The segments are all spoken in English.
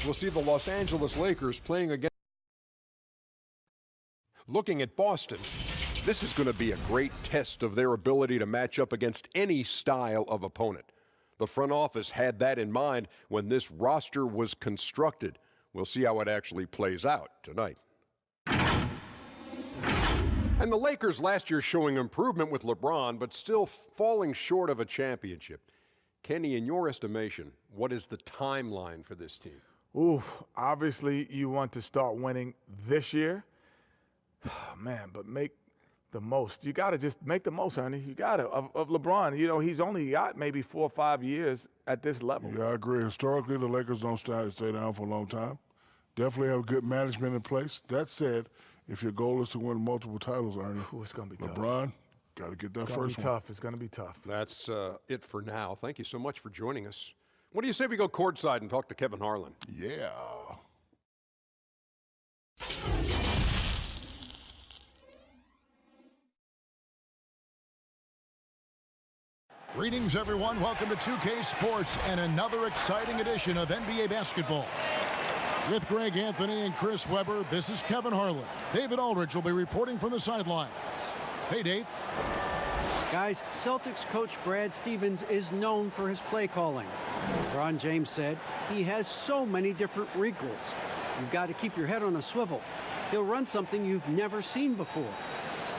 we'll see the Los Angeles Lakers playing against. Looking at Boston, this is going to be a great test of their ability to match up against any style of opponent. The front office had that in mind when this roster was constructed. We'll see how it actually plays out tonight. And the Lakers last year showing improvement with LeBron, but still falling short of a championship. Kenny, in your estimation, what is the timeline for this team? Ooh, obviously you want to start winning this year. Man, but make the most. You got to just make the most, Ernie. You got to. Of LeBron, you know, he's only got maybe 4 or 5 years at this level. Yeah, I agree. Historically, the Lakers don't stay down for a long time. Definitely have good management in place. That said, if your goal is to win multiple titles, Ernie, it's going to be tough. LeBron, got to get that first one. It's going to be tough. That's it for now. Thank you so much for joining us. What do you say we go courtside and talk to Kevin Harlan? Yeah. Greetings, everyone. Welcome to 2K Sports and another exciting edition of NBA basketball. With Greg Anthony and Chris Webber, this is Kevin Harlan. David Aldridge will be reporting from the sidelines. Hey, Dave. Guys, Celtics coach Brad Stevens is known for his play calling. LeBron James said he has so many different wrinkles. You've got to keep your head on a swivel. He'll run something you've never seen before.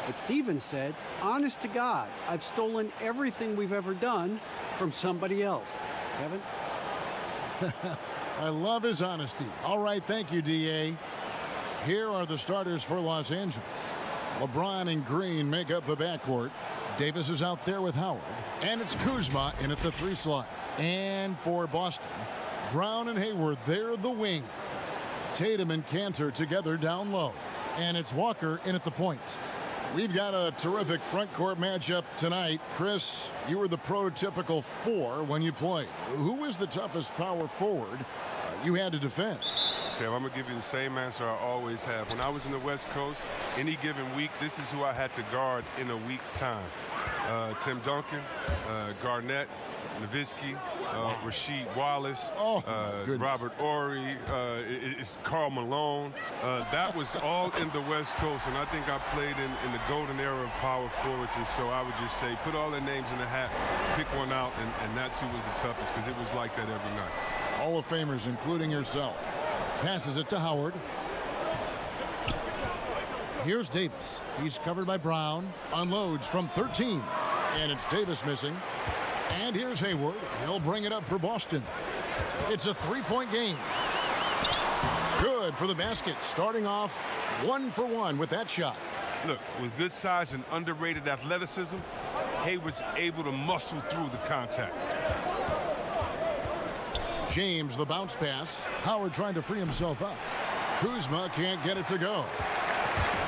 But Stevens said, honest to God, I've stolen everything we've ever done from somebody else. Kevin? I love his honesty. All right, thank you, D.A. Here are the starters for Los Angeles. LeBron and Green make up the backcourt. Davis is out there with Howard. And it's Kuzma in at the 3 slot. And for Boston, Brown and Hayward, they're the wings. Tatum and Cantor together down low. And it's Walker in at the point. We've got a terrific front court matchup tonight. Chris, you were the prototypical 4 when you played. Who was the toughest power forward you had to defend? Okay, I'm going to give you the same answer I always have. When I was in the West Coast, any given week, this is who I had to guard in a week's time. Tim Duncan, Garnett, Nowitzki, Rasheed Wallace, Robert Horry, it's Karl Malone. That was all in the West Coast, and I think I played in the golden era of power forwards, and so I would just say put all their names in the hat, pick one out, and that's who was the toughest, because it was like that every night. Hall of Famers, including yourself. Passes it to Howard. Here's Davis. He's covered by Brown. Unloads from 13. And it's Davis missing. And here's Hayward. He'll bring it up for Boston. It's a 3-point game. Good for the basket. Starting off 1 for 1 with that shot. Look, with good size and underrated athleticism, Hayward's able to muscle through the contact. James, the bounce pass. Howard trying to free himself up. Kuzma can't get it to go.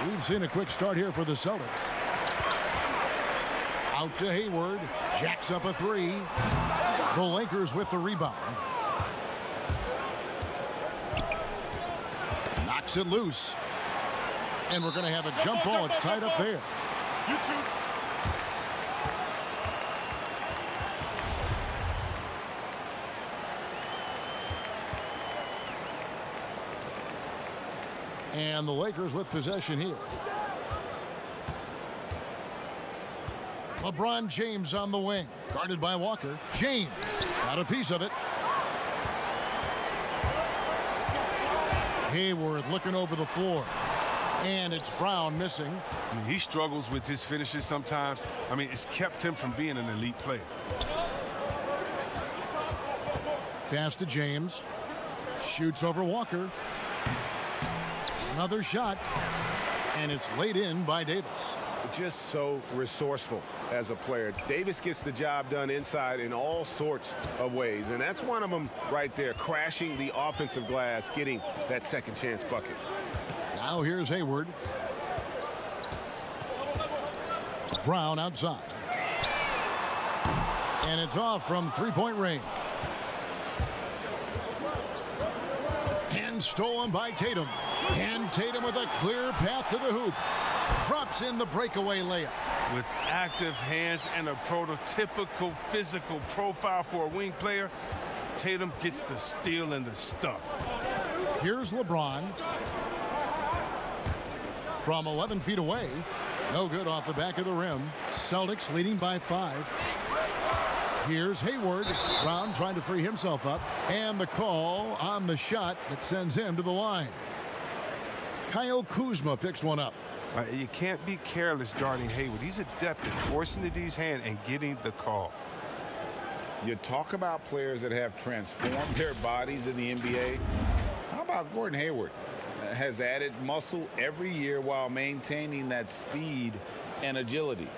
We've seen a quick start here for the Celtics. Out to Hayward. Jacks up a 3. The Lakers with the rebound. Knocks it loose. And we're going to have a jump ball. It's tied up there. And the Lakers with possession here. LeBron James on the wing. Guarded by Walker. James got a piece of it. Hayward looking over the floor. And it's Brown missing. I mean, he struggles with his finishes sometimes. I mean, it's kept him from being an elite player. Pass to James. Shoots over Walker. Another shot. And it's laid in by Davis. Just so resourceful as a player. Davis gets the job done inside in all sorts of ways, and that's one of them right there, crashing the offensive glass, getting that second chance bucket. Now here's Hayward. Brown outside. And it's off from 3-point range. And stolen by Tatum. And Tatum with a clear path to the hoop. Drops in the breakaway layup. With active hands and a prototypical physical profile for a wing player, Tatum gets the steal and the stuff. Here's LeBron. From 11 feet away. No good off the back of the rim. Celtics leading by 5. Here's Hayward. Brown trying to free himself up. And the call on the shot that sends him to the line. Kyle Kuzma picks one up. You can't be careless guarding Hayward. He's adept at forcing the D's hand and getting the call. You talk about players that have transformed their bodies in the NBA. How about Gordon Hayward? Has added muscle every year while maintaining that speed and agility.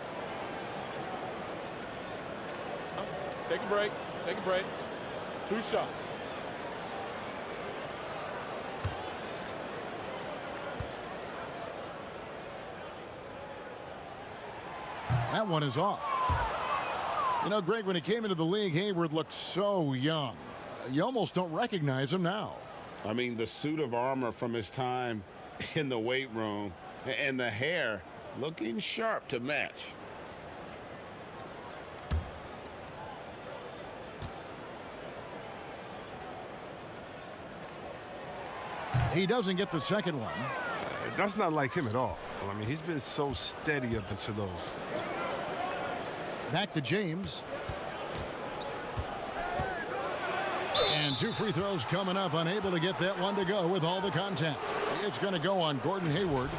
Take a break. Take a break. 2 shots. That one is off. You know, Greg, when he came into the league, Hayward looked so young. You almost don't recognize him now. I mean, the suit of armor from his time in the weight room and the hair looking sharp to match. He doesn't get the second one. That's not like him at all. I mean, he's been so steady up until those. Back to James. And 2 free throws coming up, unable to get that one to go with all the contact. It's going to go on Gordon Hayward.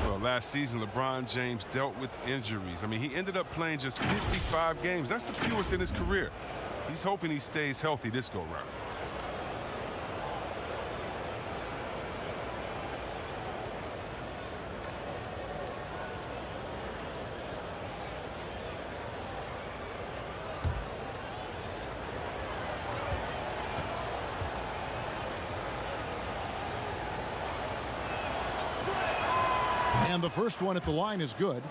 Well, last season, LeBron James dealt with injuries. I mean, he ended up playing just 55 games. That's the fewest in his career. He's hoping he stays healthy this go-round. And the first one at the line is good.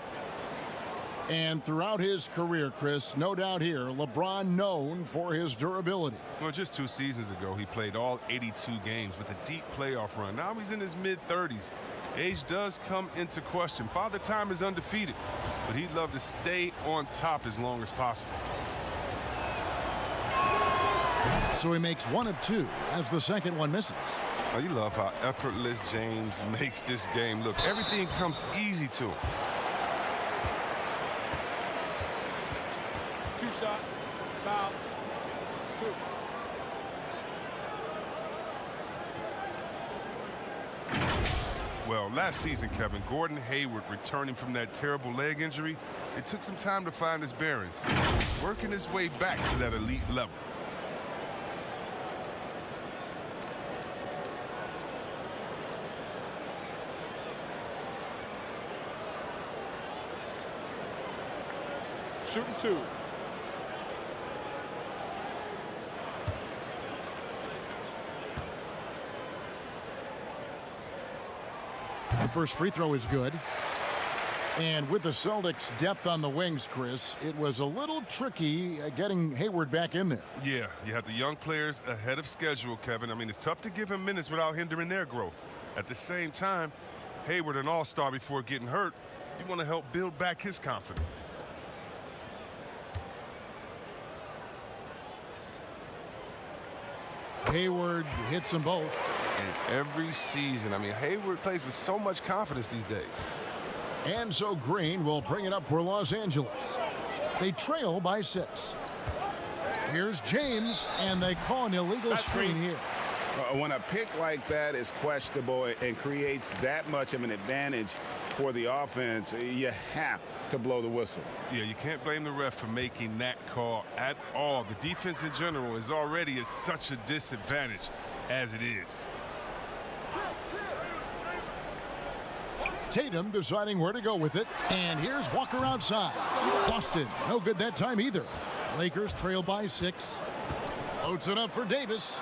And throughout his career, Chris, no doubt here, LeBron known for his durability. Well, just 2 seasons ago, he played all 82 games with a deep playoff run. Now he's in his mid-30s. Age does come into question. Father Time is undefeated, but he'd love to stay on top as long as possible. So he makes 1 of 2 as the second one misses. Oh, you love how effortless James makes this game look. Everything comes easy to him. 2 shots. Foul. 2. Well, last season, Kevin, Gordon Hayward returning from that terrible leg injury, it took some time to find his bearings, working his way back to that elite level. Shooting 2. The first free throw is good. And with the Celtics' depth on the wings, Chris, it was a little tricky getting Hayward back in there. Yeah, you have the young players ahead of schedule, Kevin. I mean, it's tough to give him minutes without hindering their growth. At the same time, Hayward, an all-star before getting hurt, you want to help build back his confidence. Hayward hits them both. And every season, I mean, Hayward plays with so much confidence these days. And so Green will bring it up for Los Angeles. They trail by 6. Here's James, and they call an illegal screen here. When a pick like that is questionable and creates that much of an advantage for the offense, you have to blow the whistle. Yeah, you can't blame the ref for making that call at all. The defense in general is already at such a disadvantage as it is. Tatum deciding where to go with it. And here's Walker outside. Boston, no good that time either. Lakers trail by 6. Loads it up for Davis.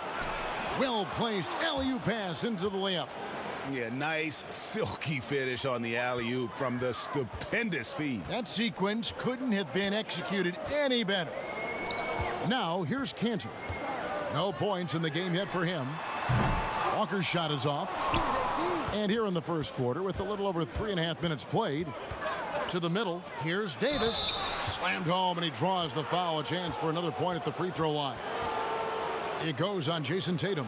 Well-placed alley-oop pass into the layup. Yeah, nice silky finish on the alley-oop from the stupendous feed. That sequence couldn't have been executed any better. Now here's Cantor. No points in the game yet for him. Walker's shot is off. And here in the first quarter, with a little over 3.5 minutes played, to the middle, here's Davis. Slammed home, and he draws the foul. A chance for another point at the free throw line. It goes on Jason Tatum.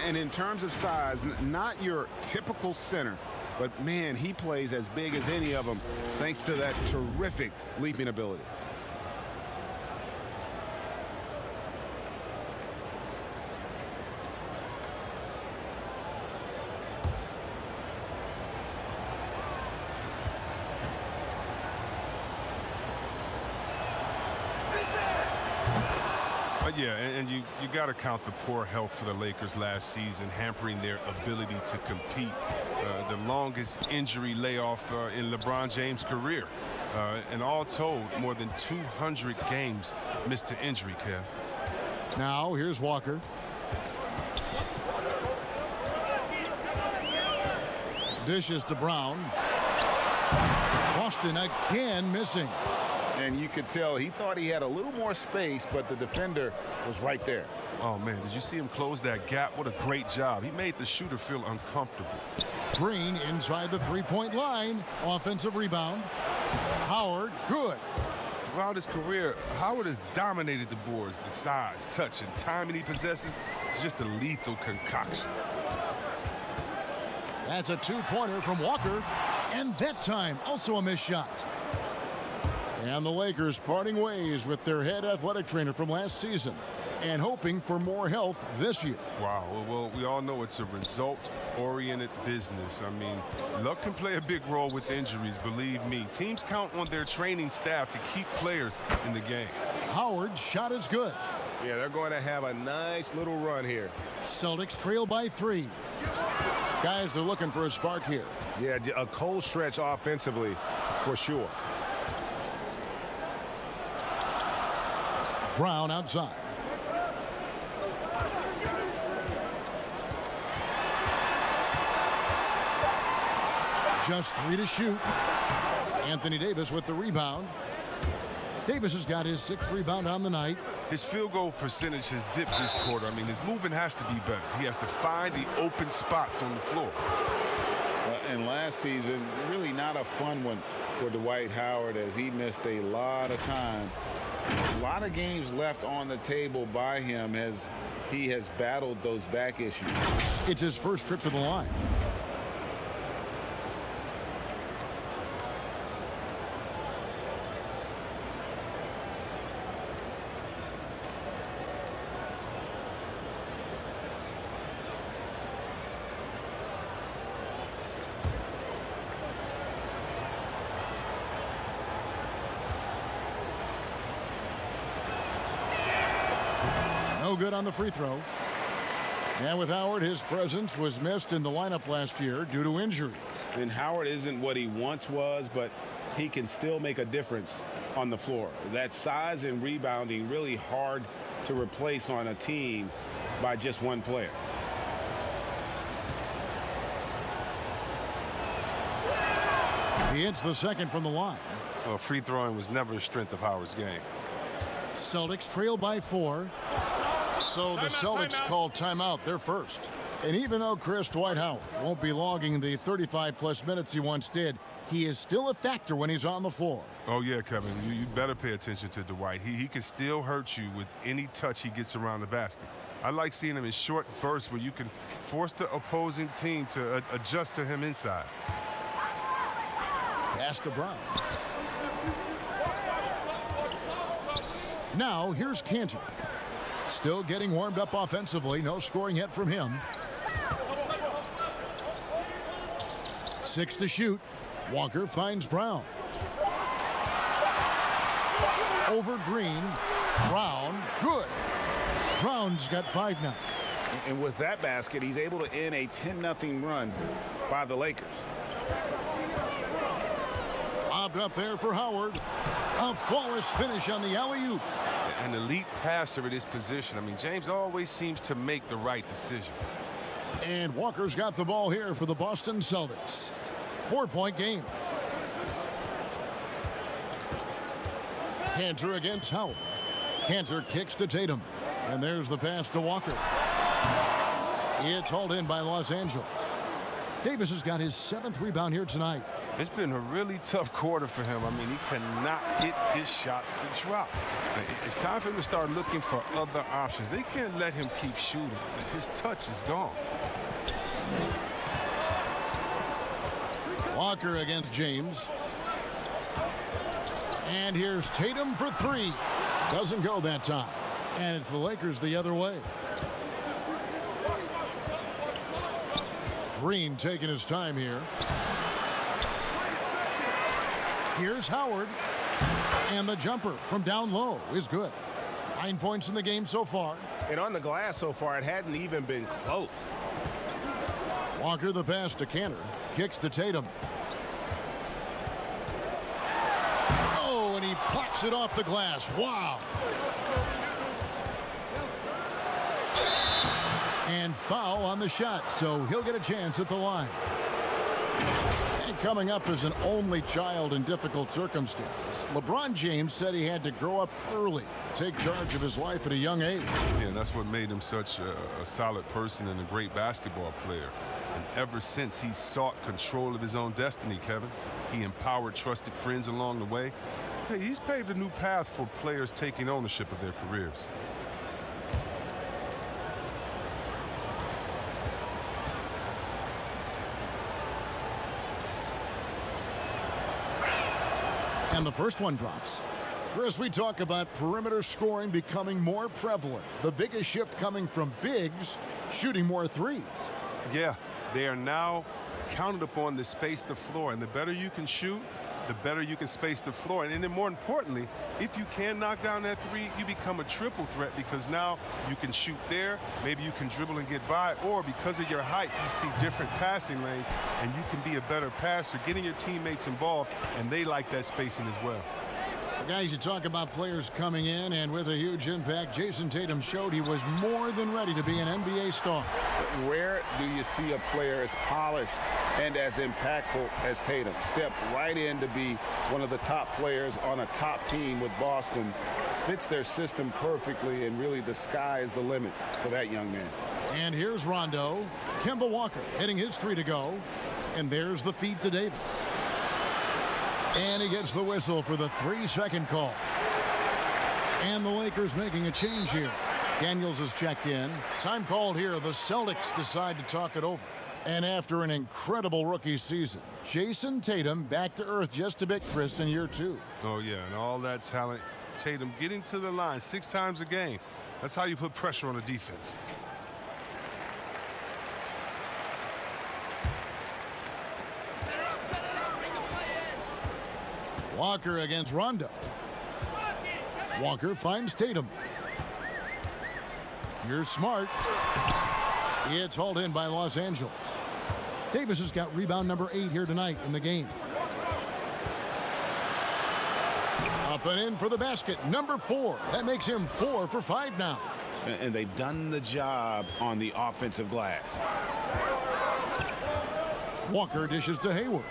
And in terms of size, not your typical center, but man, he plays as big as any of them thanks to that terrific leaping ability. Yeah, and you got to count the poor health for the Lakers last season, hampering their ability to compete. The longest injury layoff in LeBron James' career. And all told, more than 200 games missed to injury, Kev. Now, here's Walker. Dishes to Brown. Boston again missing. And you could tell he thought he had a little more space, but the defender was right there. Oh, man, did you see him close that gap? What a great job. He made the shooter feel uncomfortable. Green inside the three-point line. Offensive rebound. Howard, good. Throughout his career, Howard has dominated the boards. The size, touch, and timing he possesses is just a lethal concoction. That's a two-pointer from Walker. And that time, also a missed shot. And the Lakers parting ways with their head athletic trainer from last season and hoping for more health this year. Wow, well, we all know it's a result-oriented business. I mean, luck can play a big role with injuries, believe me. Teams count on their training staff to keep players in the game. Howard's shot is good. Yeah, they're going to have a nice little run here. Celtics trail by 3. Guys are looking for a spark here. Yeah, a cold stretch offensively for sure. Brown outside. Just 3 to shoot. Anthony Davis with the rebound. Davis has got his 6th rebound on the night. His field goal percentage has dipped this quarter. I mean, his movement has to be better. He has to find the open spots on the floor. And last season, really not a fun one for Dwight Howard as he missed a lot of time. A lot of games left on the table by him as he has battled those back issues. It's his first trip to the line. No good on the free throw. And with Howard, his presence was missed in the lineup last year due to injuries. And Howard isn't what he once was, but he can still make a difference on the floor. That size and rebounding really hard to replace on a team by just one player. He hits the second from the line. Well, free throwing was never a strength of Howard's game. Celtics trail by 4. So the Celtics call timeout, their first. And even though Dwight Howard won't be logging the 35-plus minutes he once did, he is still a factor when he's on the floor. Oh, yeah, Kevin, you better pay attention to Dwight. He can still hurt you with any touch he gets around the basket. I like seeing him in short bursts where you can force the opposing team to adjust to him inside. Pass to Brown. Now, here's Cantor. Still getting warmed up offensively. No scoring yet from him. 6 to shoot. Walker finds Brown. Over Green. Brown. Good. Brown's got 5 now. And with that basket, he's able to end a 10-0 run by the Lakers. Lobbed up there for Howard. A flawless finish on the alley-oop. An elite passer at his position. I mean, James always seems to make the right decision. And Walker's got the ball here for the Boston Celtics. 4-point game. Cantor against Howard. Cantor kicks to Tatum. And there's the pass to Walker. It's hauled in by Los Angeles. Davis has got his 7th rebound here tonight. It's been a really tough quarter for him. I mean, he cannot get his shots to drop. It's time for him to start looking for other options. They can't let him keep shooting. His touch is gone. Walker against James. And here's Tatum for 3. Doesn't go that time. And it's the Lakers the other way. Green taking his time here. Here's Howard. And the jumper from down low is good. 9 points in the game so far. And on the glass so far, it hadn't even been close. Walker the pass to Cantor. Kicks to Tatum. Oh, and he plucks it off the glass. Wow. And foul on the shot, so he'll get a chance at the line. And coming up as an only child in difficult circumstances, LeBron James said he had to grow up early, take charge of his life at a young age. Yeah, that's what made him such a solid person and a great basketball player. And ever since, he sought control of his own destiny, Kevin. He empowered trusted friends along the way. Hey, he's paved a new path for players taking ownership of their careers. And the first one drops. Chris, we talk about perimeter scoring becoming more prevalent. The biggest shift coming from bigs shooting more threes. Yeah, they are now counted upon to space the floor. And the better you can shoot, the better you can space the floor. And then more importantly, if you can knock down that three, you become a triple threat because now you can shoot there, maybe you can dribble and get by, or because of your height, you see different passing lanes and you can be a better passer, getting your teammates involved, and they like that spacing as well. Guys, you talk about players coming in and with a huge impact. Jason Tatum showed he was more than ready to be an NBA star. Rare do you see a player as polished and as impactful as Tatum. Stepped right in to be one of the top players on a top team with Boston. Fits their system perfectly, and really the sky is the limit for that young man. And here's Rondo. Kemba Walker hitting his 3 to go. And there's the feed to Davis. And he gets the whistle for the 3-second call. And the Lakers making a change here. Daniels is checked in. Time called here. The Celtics decide to talk it over. And after an incredible rookie season, Jason Tatum back to earth just a bit, Chris, in year 2. Oh, yeah, and all that talent. Tatum getting to the line 6 times a game. That's how you put pressure on a defense. Walker against Rondo. Walker finds Tatum. Here's Smart. It's hauled in by Los Angeles. Davis has got rebound number 8 here tonight in the game. Up and in for the basket, number 4. That makes him 4 for 5 now. And they've done the job on the offensive glass. Walker dishes to Hayward.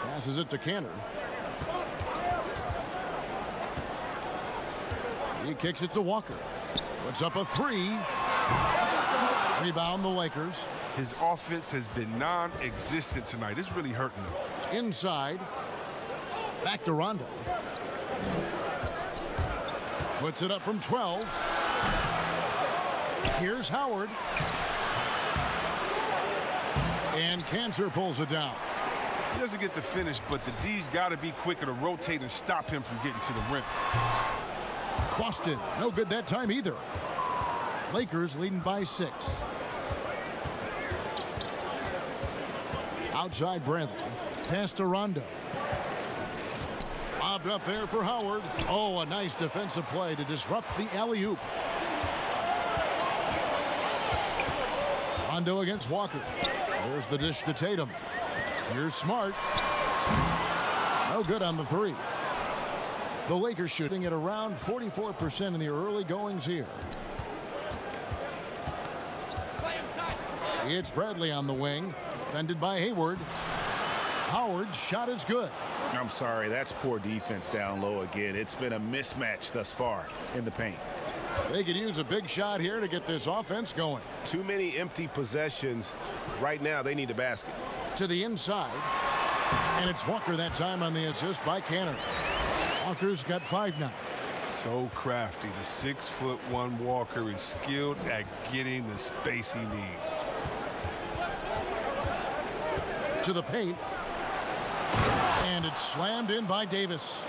Passes it to Cantor. He kicks it to Walker. Puts up a 3. Rebound the Lakers. His offense has been non-existent tonight. It's really hurting him. Inside. Back to Rondo. Puts it up from 12. Here's Howard. And Cantor pulls it down. He doesn't get the finish, but the D's got to be quicker to rotate and stop him from getting to the rim. Boston, no good that time either. Lakers leading by 6. Outside Bradley. Pass to Rondo. Bobbed up there for Howard. Oh, a nice defensive play to disrupt the alley-oop. Rondo against Walker. There's the dish to Tatum. Here's Smart. No good on the 3. The Lakers shooting at around 44% in the early goings here. It's Bradley on the wing, defended by Hayward. Howard's shot is good. I'm sorry, that's poor defense down low again. It's been a mismatch thus far in the paint. They could use a big shot here to get this offense going. Too many empty possessions. Right now, they need a basket. To the inside. And it's Walker that time on the assist by Canner. Walker's got 5 now. So crafty. The 6'1" Walker is skilled at getting the space he needs. To the paint. And it's slammed in by Davis.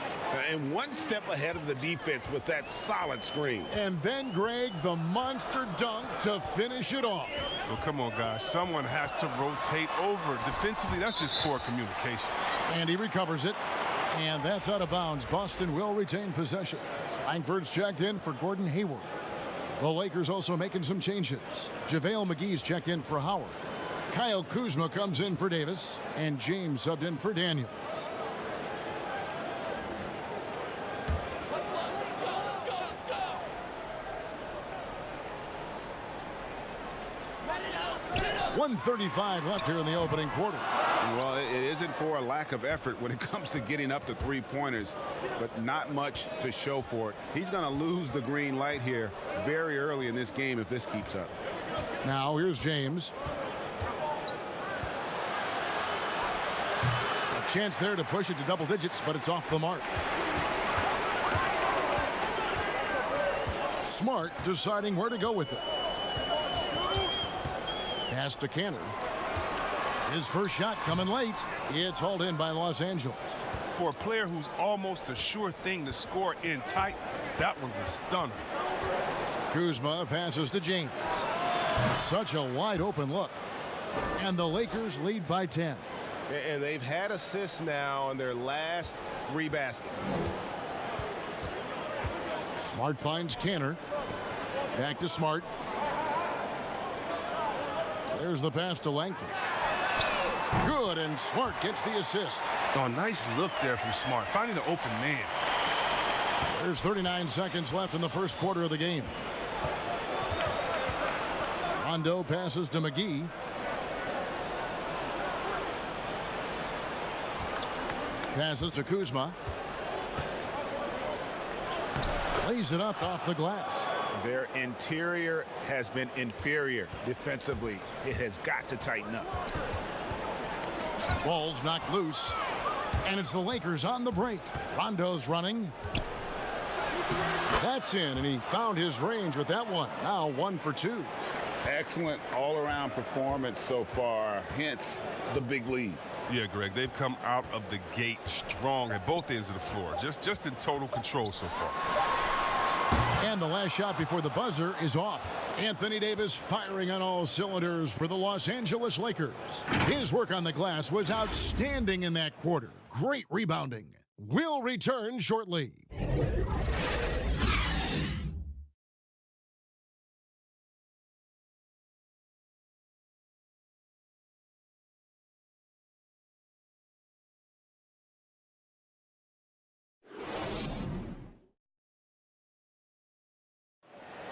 And one step ahead of the defense with that solid screen. And then, Greg, the monster dunk to finish it off. Well, come on, guys. Someone has to rotate over. Defensively, that's just poor communication. And he recovers it. And that's out of bounds. Boston will retain possession. Langford's checked in for Gordon Hayward. The Lakers also making some changes. JaVale McGee's checked in for Howard. Kyle Kuzma comes in for Davis. And James subbed in for Daniels. .135 left here in the opening quarter. Well, it isn't for a lack of effort when it comes to getting up to three-pointers, but not much to show for it. He's going to lose the green light here very early in this game if this keeps up. Now here's James. A chance there to push it to double digits, but it's off the mark. Smart deciding where to go with it. Pass to Canner. His first shot coming late. It's hauled in by Los Angeles. For a player who's almost a sure thing to score in tight, that was a stunner. Kuzma passes to James. Such a wide open look. And the Lakers lead by 10. And they've had assists now on their last 3 baskets. Smart finds Canner. Back to Smart. There's the pass to Langford. Good, and Smart gets the assist. Oh, nice look there from Smart, finding the open man. There's 39 seconds left in the first quarter of the game. Rondo passes to McGee. Passes to Kuzma. Lays it up off the glass. Their interior has been inferior defensively. It has got to tighten up. Ball's knocked loose. And it's the Lakers on the break. Rondo's running. That's in, and he found his range with that one. Now 1 for 2. Excellent all-around performance so far, hence the big lead. Yeah, Greg, they've come out of the gate strong at both ends of the floor. Just in total control so far. And the last shot before the buzzer is off. Anthony Davis firing on all cylinders for the Los Angeles Lakers. His work on the glass was outstanding in that quarter. Great rebounding. We'll return shortly.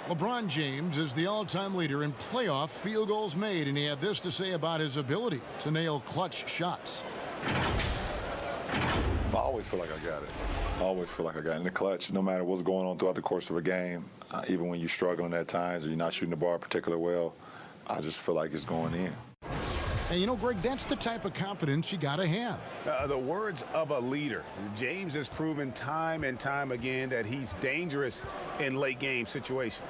LeBron James is the all-time leader in playoff field goals made, and he had this to say about his ability to nail clutch shots. I always feel like I got it. I always feel like I got it in the clutch, no matter what's going on throughout the course of a game. Even when you're struggling at times or you're not shooting the ball particularly well, I just feel like it's going in. And you know, Greg, that's the type of confidence you got to have. The words of a leader. James has proven time and time again that he's dangerous in late game situations.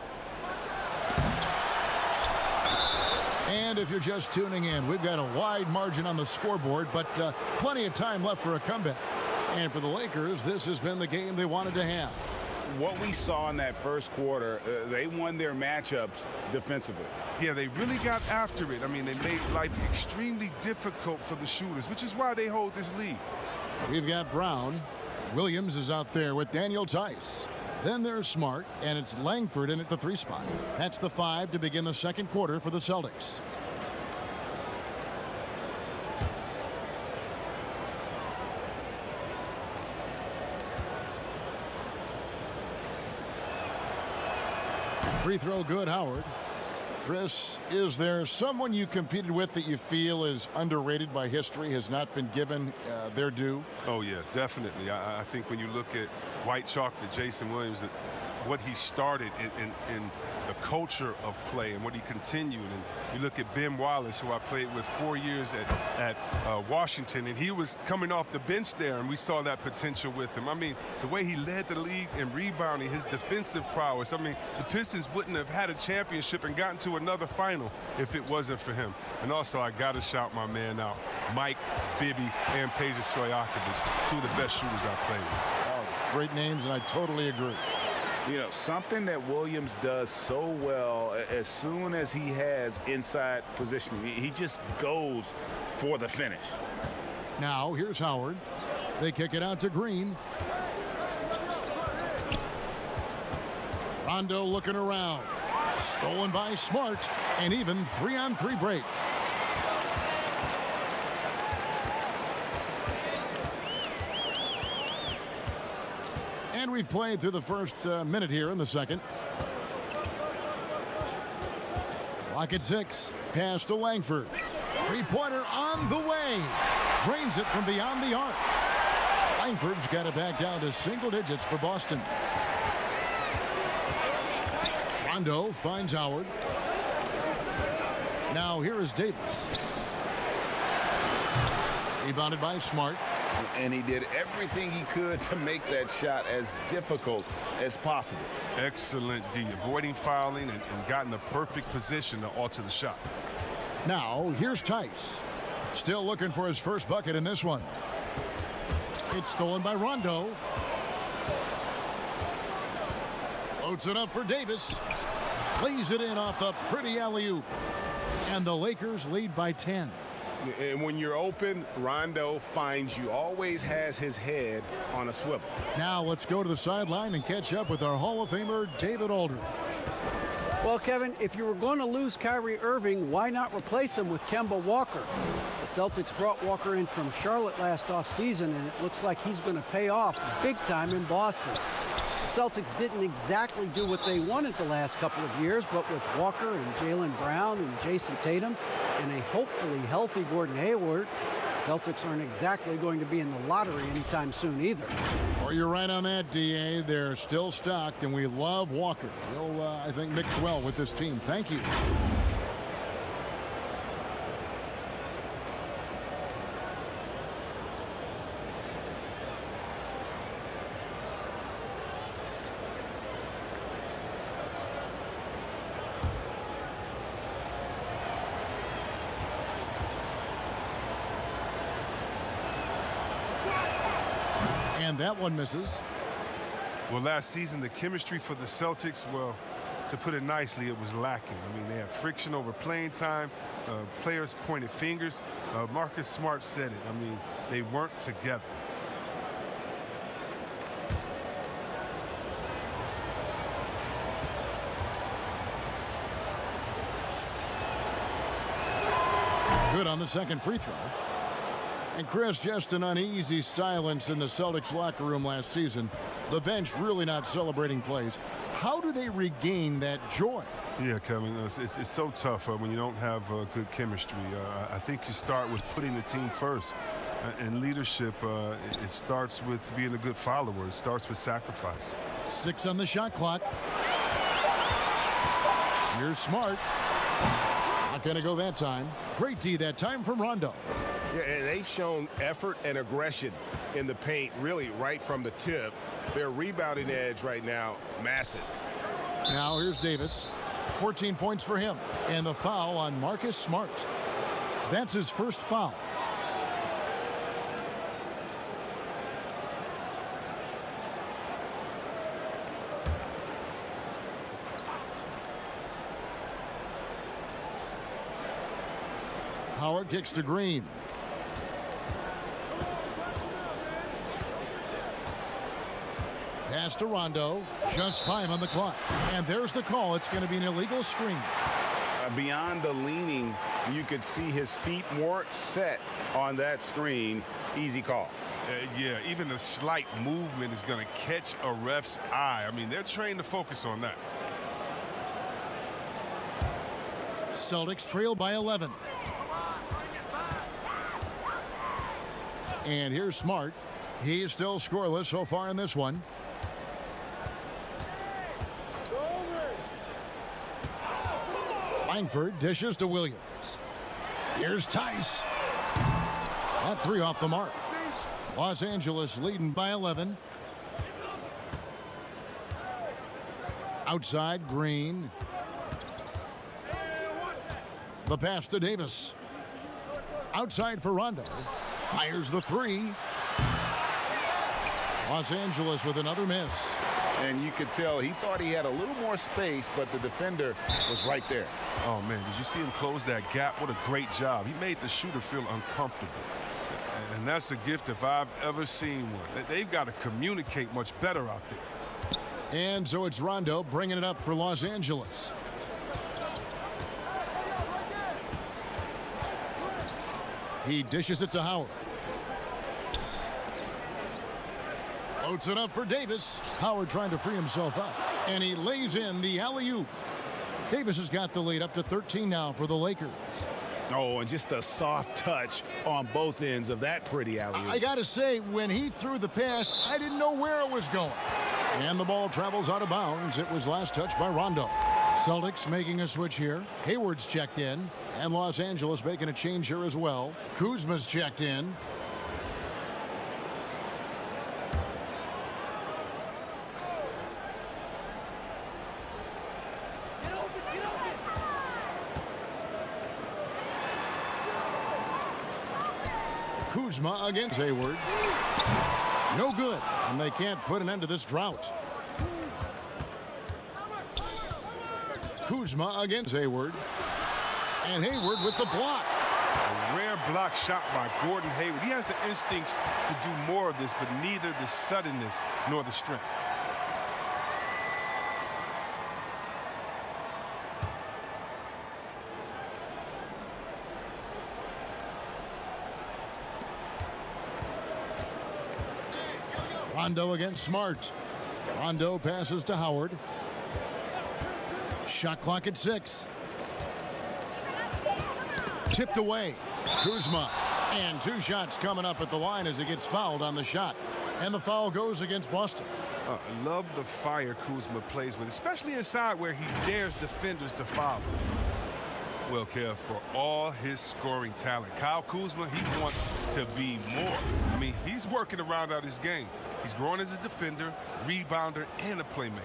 And if you're just tuning in, we've got a wide margin on the scoreboard, but plenty of time left for a comeback. And for the Lakers, this has been the game they wanted to have. What we saw in that first quarter, they won their matchups defensively. Yeah, they really got after it. I mean, they made life extremely difficult for the shooters, which is why they hold this lead. We've got Brown. Williams is out there with Daniel Tice. Then there's Smart, and it's Langford in at the 3 spot. That's the 5 to begin the second quarter for the Celtics. Free throw good, Howard. Chris, is there someone you competed with that you feel is underrated by history, has not been given their due? Oh, yeah, definitely. I think when you look at White Chocolate, Jason Williams, what he started in the culture of play and what he continued. And you look at Ben Wallace, who I played with 4 years at Washington, and he was coming off the bench there, and we saw that potential with him. I mean, the way he led the league in rebounding, his defensive prowess. I mean, the Pistons wouldn't have had a championship and gotten to another final if it wasn't for him. And also, I got to shout my man out, Mike Bibby and Peja Stojakovic, two of the best shooters I played with. Oh, great names, and I totally agree. You know, something that Williams does so well, as soon as he has inside positioning, he just goes for the finish. Now, here's Howard. They kick it out to Green. Rondo looking around. Stolen by Smart. And even 3-on-3 break. And we've played through the first minute here in the second. Clock at 6. Pass to Langford. Three-pointer on the way. Drains it from beyond the arc. Langford's got it back down to single digits for Boston. Rondo finds Howard. Now here is Davis. Rebounded by Smart. And he did everything he could to make that shot as difficult as possible. Excellent D, avoiding fouling and gotten the perfect position to alter the shot. Now here's Tice. Still looking for his first bucket in this one. It's stolen by Rondo. Loads it up for Davis. Lays it in off a pretty alley-oop. And the Lakers lead by 10. And when you're open, Rondo finds you, always has his head on a swivel. Now let's go to the sideline and catch up with our Hall of Famer, David Aldridge. Well, Kevin, if you were going to lose Kyrie Irving, why not replace him with Kemba Walker? The Celtics brought Walker in from Charlotte last offseason, and it looks like he's going to pay off big time in Boston. The Celtics didn't exactly do what they wanted the last couple of years, but with Walker and Jaylen Brown and Jason Tatum and a hopefully healthy Gordon Hayward, Celtics aren't exactly going to be in the lottery anytime soon either. Well, you're right on that, D.A. They're still stocked, and we love Walker. He'll, I think, mix well with this team. Thank you. And that one misses. Well, last season, the chemistry for the Celtics, well, to put it nicely, it was lacking. I mean, they had friction over playing time. Players pointed fingers. Marcus Smart said it. I mean, they weren't together. Good on the second free throw. And Chris, just an uneasy silence in the Celtics locker room last season. The bench really not celebrating plays. How do they regain that joy? Yeah, Kevin, it's so tough when you don't have good chemistry. I think you start with putting the team first. And leadership, it starts with being a good follower. It starts with sacrifice. 6 on the shot clock. Here's Smart. Not going to go that time. Great D that time from Rondo. Yeah, and they've shown effort and aggression in the paint, really right from the tip. Their rebounding edge right now, massive. Now here's Davis. 14 points for him. And the foul on Marcus Smart. That's his first foul. Howard kicks to Green. Pass to Rondo. Just 5 on the clock. And there's the call. It's going to be an illegal screen. Beyond the leaning, you could see his feet weren't set on that screen. Easy call. Yeah, even a slight movement is going to catch a ref's eye. I mean, they're trained to focus on that. Celtics trail by 11. And here's Smart. He's still scoreless so far in this one. Langford dishes to Williams. Here's Tice. That three off the mark. Los Angeles leading by 11. Outside, Green. The pass to Davis. Outside for Rondo. Fires the three. Los Angeles with another miss. And you could tell he thought he had a little more space, but the defender was right there. Oh, man, did you see him close that gap? What a great job. He made the shooter feel uncomfortable. And that's a gift if I've ever seen one. They've got to communicate much better out there. And so it's Rondo bringing it up for Los Angeles. He dishes it to Howard. Floats it up for Davis. Howard trying to free himself up. And he lays in the alley-oop. Davis has got the lead up to 13 now for the Lakers. Oh, and just a soft touch on both ends of that pretty alley-oop. I got to say, when he threw the pass, I didn't know where it was going. And the ball travels out of bounds. It was last touched by Rondo. Celtics making a switch here. Hayward's checked in. And Los Angeles making a change here as well. Kuzma's checked in. Kuzma against Hayward. No good, and they can't put an end to this drought. Kuzma against Hayward. And Hayward with the block. A rare block shot by Gordon Hayward. He has the instincts to do more of this, but neither the suddenness nor the strength. Rondo against Smart. Rondo passes to Howard. Shot clock at 6. Tipped away. Kuzma. And 2 shots coming up at the line as he gets fouled on the shot. And the foul goes against Boston. I love the fire Kuzma plays with, especially inside where he dares defenders to foul. Well, Kev, for all his scoring talent, Kyle Kuzma, he wants to be more. I mean, he's working to round out his game. He's growing as a defender, rebounder, and a playmaker.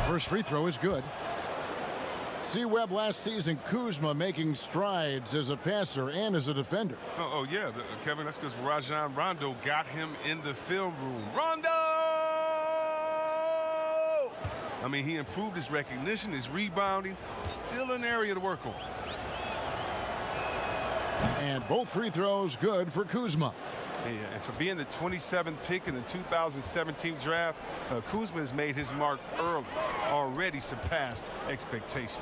First free throw is good. See Webb last season, Kuzma making strides as a passer and as a defender. Oh yeah, Kevin, that's because Rajon Rondo got him in the film room. Rondo! I mean, he improved his recognition, his rebounding. Still an area to work on. And both free throws good for Kuzma. Yeah, and for being the 27th pick in the 2017 draft, Kuzma has made his mark early, already surpassed expectations.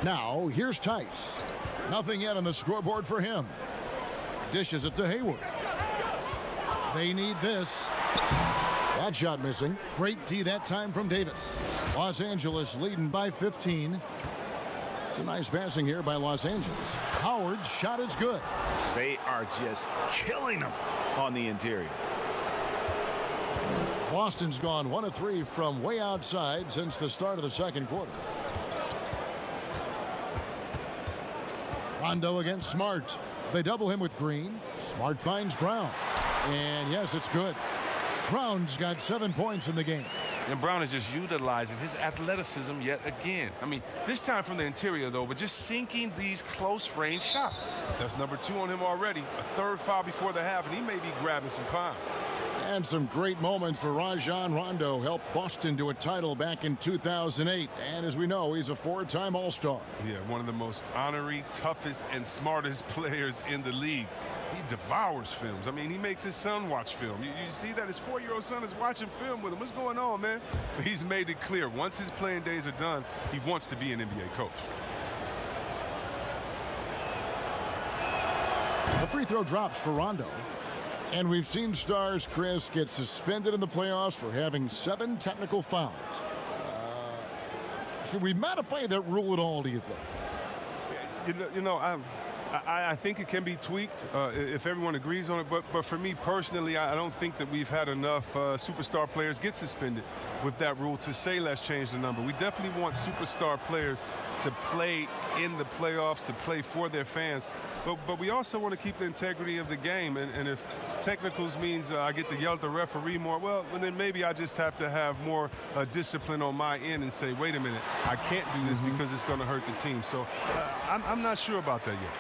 Now, here's Tice. Nothing yet on the scoreboard for him. Dishes it to Hayward. They need this. That shot missing. Great D that time from Davis. Los Angeles leading by 15. It's a nice passing here by Los Angeles. Howard's shot is good. They are just killing them on the interior. Boston's gone 1 of 3 from way outside since the start of the second quarter. Rondo against Smart. They double him with Green. Smart finds Brown. And yes, it's good. Brown's got 7 points in the game. And Brown is just utilizing his athleticism yet again. I mean, this time from the interior, though, but just sinking these close-range shots. That's number 2 on him already. A 3rd foul before the half, and he may be grabbing some pound. And some great moments for Rajon Rondo. Helped Boston to a title back in 2008. And as we know, he's a 4-time All-Star. Yeah, one of the most honorary, toughest, and smartest players in the league. He devours films. I mean, he makes his son watch film. You see that his 4-year-old son is watching film with him. What's going on, man? But he's made it clear, once his playing days are done, he wants to be an NBA coach. The free throw drops for Rondo. And we've seen stars, Chris, get suspended in the playoffs for having 7 technical fouls. Should we modify that rule at all, do you think? I think it can be tweaked if everyone agrees on it. But for me personally, I don't think that we've had enough superstar players get suspended with that rule to say let's change the number. We definitely want superstar players to play in the playoffs, to play for their fans. But we also want to keep the integrity of the game. And if technicals means I get to yell at the referee more, well, then maybe I just have to have more discipline on my end and say, wait a minute, I can't do this because it's going to hurt the team. So I'm not sure about that yet.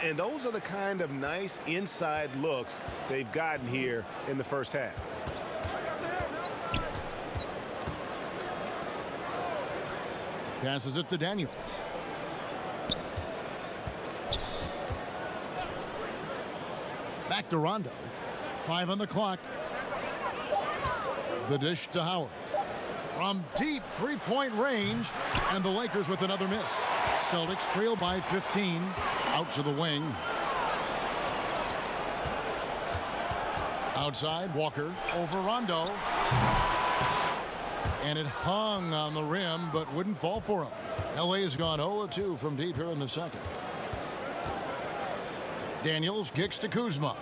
And those are the kind of nice inside looks they've gotten here in the first half. Passes it to Daniels. Back to Rondo. 5 on the clock. The dish to Howard. From deep three-point range, and the Lakers with another miss. Celtics trail by 15. Out to the wing. Outside, Walker over Rondo. And it hung on the rim, but wouldn't fall for him. LA has gone 0-2 from deep here in the second. Daniels kicks to Kuzma.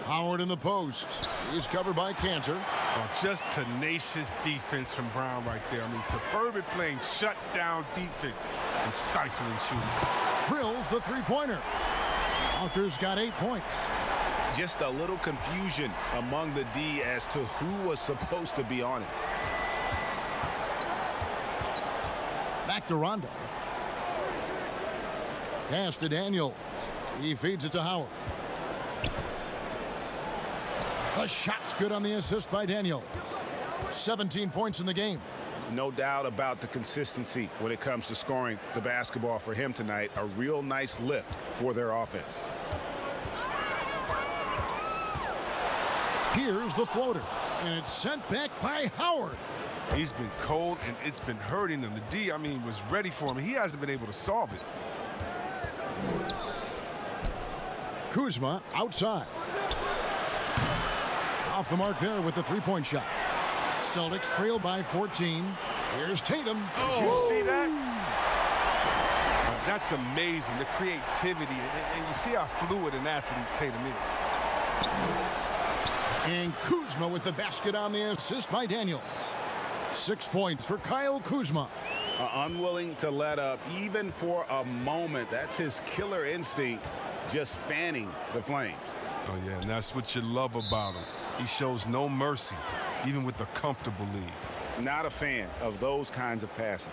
Howard in the post. He's covered by Cantor. Oh, just tenacious defense from Brown right there. I mean, superb at playing shutdown defense and stifling shooting. Drills the three-pointer. Walker's got 8 points. Just a little confusion among the D as to who was supposed to be on it. Back to Rondo. Pass to Daniel. He feeds it to Howard. The shot's good on the assist by Daniels. 17 points in the game. No doubt about the consistency when it comes to scoring the basketball for him tonight. A real nice lift for their offense. Here's the floater, and it's sent back by Howard. He's been cold, and it's been hurting him. The D, I mean, was ready for him. He hasn't been able to solve it. Kuzma outside. Off the mark there with the three-point shot. Celtics trail by 14. Here's Tatum. Oh, you see that? That's amazing, the creativity, and you see how fluid an athlete Tatum is. And Kuzma with the basket on the assist by Daniels. 6 points for Kyle Kuzma. Unwilling to let up even for a moment. That's his killer instinct, just fanning the flames. Oh, yeah, and that's what you love about him. He shows no mercy, even with a comfortable lead. Not a fan of those kinds of passes.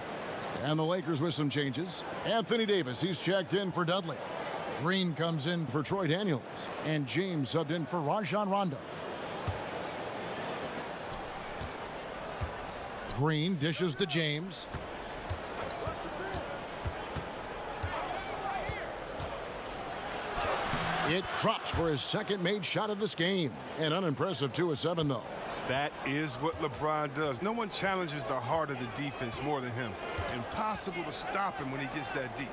And the Lakers with some changes. Anthony Davis, he's checked in for Dudley. Green comes in for Troy Daniels. And James subbed in for Rajon Rondo. Green dishes to James. It drops for his second made shot of this game. An unimpressive 2 of 7, though. That is what LeBron does. No one challenges the heart of the defense more than him. Impossible to stop him when he gets that deep.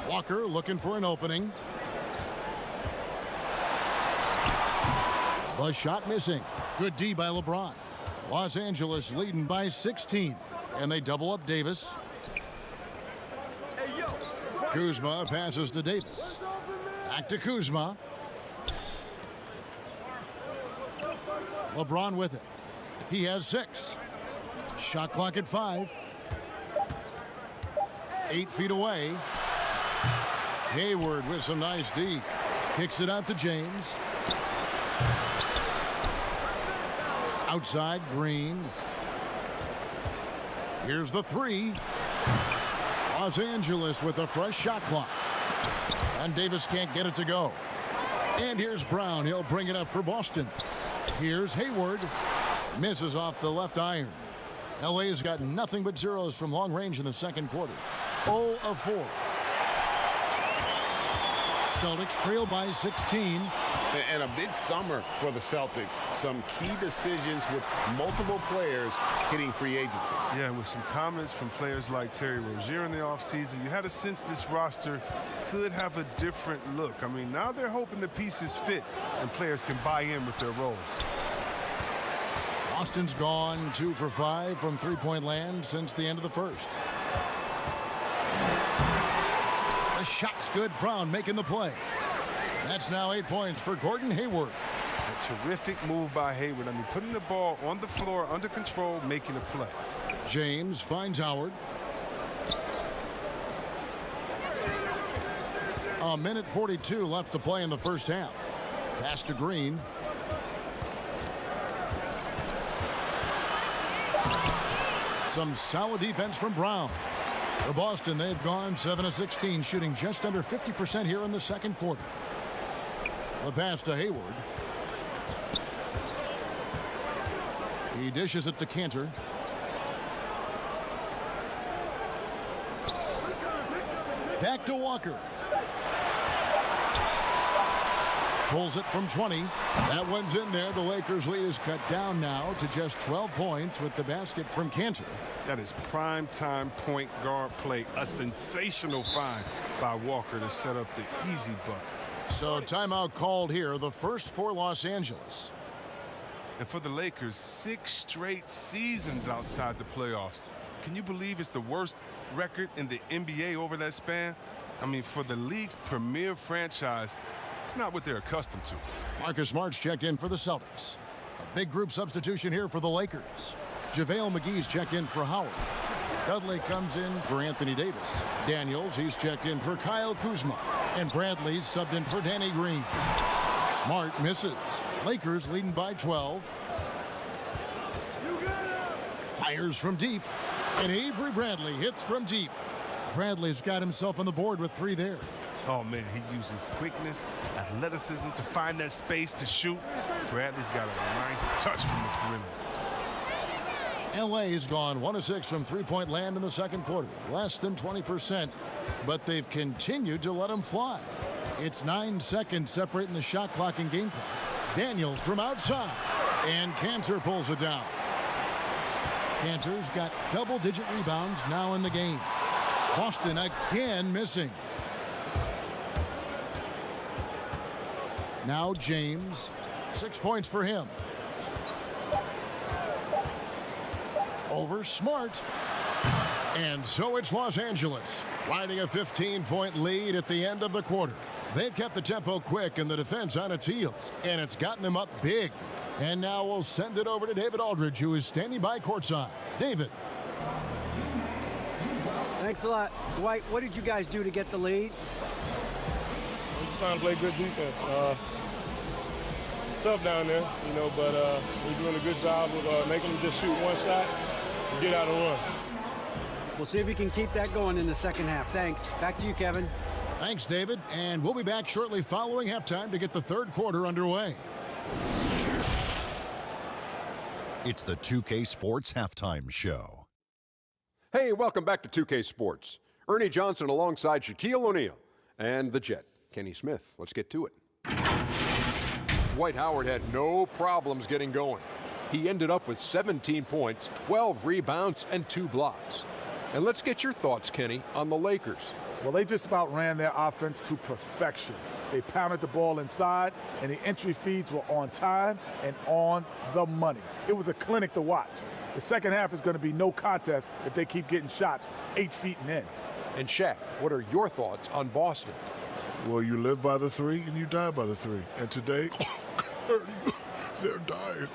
Walker looking for an opening. The shot missing. Good D by LeBron. Los Angeles leading by 16. And they double up Davis. Kuzma passes to Davis. Back to Kuzma. LeBron with it. He has 6. Shot clock at 5. 8 feet away. Hayward with some nice D. Kicks it out to James. Outside, Green. Here's the 3. Los Angeles with a fresh shot clock. And Davis can't get it to go. And here's Brown. He'll bring it up for Boston. Here's Hayward. Misses off the left iron. LA's got nothing but zeros from long range in the second quarter. 0 of 4. Celtics trail by 16. And a big summer for the Celtics. Some key decisions with multiple players hitting free agency. Yeah, and with some comments from players like Terry Rozier in the offseason, you had a sense this roster could have a different look. I mean, now they're hoping the pieces fit and players can buy in with their roles. Boston's gone 2 for 5 from three-point land since the end of the first. The shot's good. Brown making the play. That's now 8 points for Gordon Hayward. A terrific move by Hayward. I mean, putting the ball on the floor, under control, making a play. James finds Howard. A minute 42 left to play in the first half. Pass to Green. Some solid defense from Brown. For Boston, they've gone 7 of 16, shooting just under 50% here in the second quarter. The pass to Hayward. He dishes it to Cantor. Back to Walker. Pulls it from 20. That one's in there. The Lakers lead is cut down now to just 12 points with the basket from Cantor. That is prime time point guard play. A sensational find by Walker to set up the easy bucket. So timeout called here, the first for Los Angeles. And for the Lakers, 6 straight seasons outside the playoffs. Can you believe it's the worst record in the NBA over that span? I mean, for the league's premier franchise, it's not what they're accustomed to. Marcus Smart's checked in for the Celtics. A big group substitution here for the Lakers. JaVale McGee's checked in for Howard. Dudley comes in for Anthony Davis. Daniels, he's checked in for Kyle Kuzma. And Bradley's subbed in for Danny Green. Smart misses. Lakers leading by 12. Fires from deep. And Avery Bradley hits from deep. Bradley's got himself on the board with 3 there. Oh, man, he uses quickness, athleticism to find that space to shoot. Bradley's got a nice touch from the perimeter. LA's gone 1 of 6 from three-point land in the second quarter. Less than 20%, but they've continued to let them fly. It's 9 seconds separating the shot clock and game clock. Daniels from outside, and Cantor pulls it down. Cantor's got double-digit rebounds now in the game. Boston again missing. Now James, 6 points for him. Over Smart. And so it's Los Angeles, riding a 15-point lead at the end of the quarter. They've kept the tempo quick and the defense on its heels, and it's gotten them up big. And now we'll send it over to David Aldridge, who is standing by courtside. David. Thanks a lot. Dwight, what did you guys do to get the lead? We're just trying to play good defense. It's tough down there, you know, but we're doing a good job of making them just shoot one shot and get out and run. We'll see if we can keep that going in the second half. Thanks. Back to you, Kevin. Thanks, David. And we'll be back shortly following halftime to get the third quarter underway. It's the 2K Sports Halftime Show. Hey, welcome back to 2K Sports. Ernie Johnson alongside Shaquille O'Neal and the Jet, Kenny Smith. Let's get to it. Dwight Howard had no problems getting going. He ended up with 17 points, 12 rebounds, and 2 blocks. And let's get your thoughts, Kenny, on the Lakers. Well, they just about ran their offense to perfection. They pounded the ball inside, and the entry feeds were on time and on the money. It was a clinic to watch. The second half is going to be no contest if they keep getting shots 8 feet and in. And Shaq, what are your thoughts on Boston? Well, you live by the 3 and you die by the 3. And today, they're dying.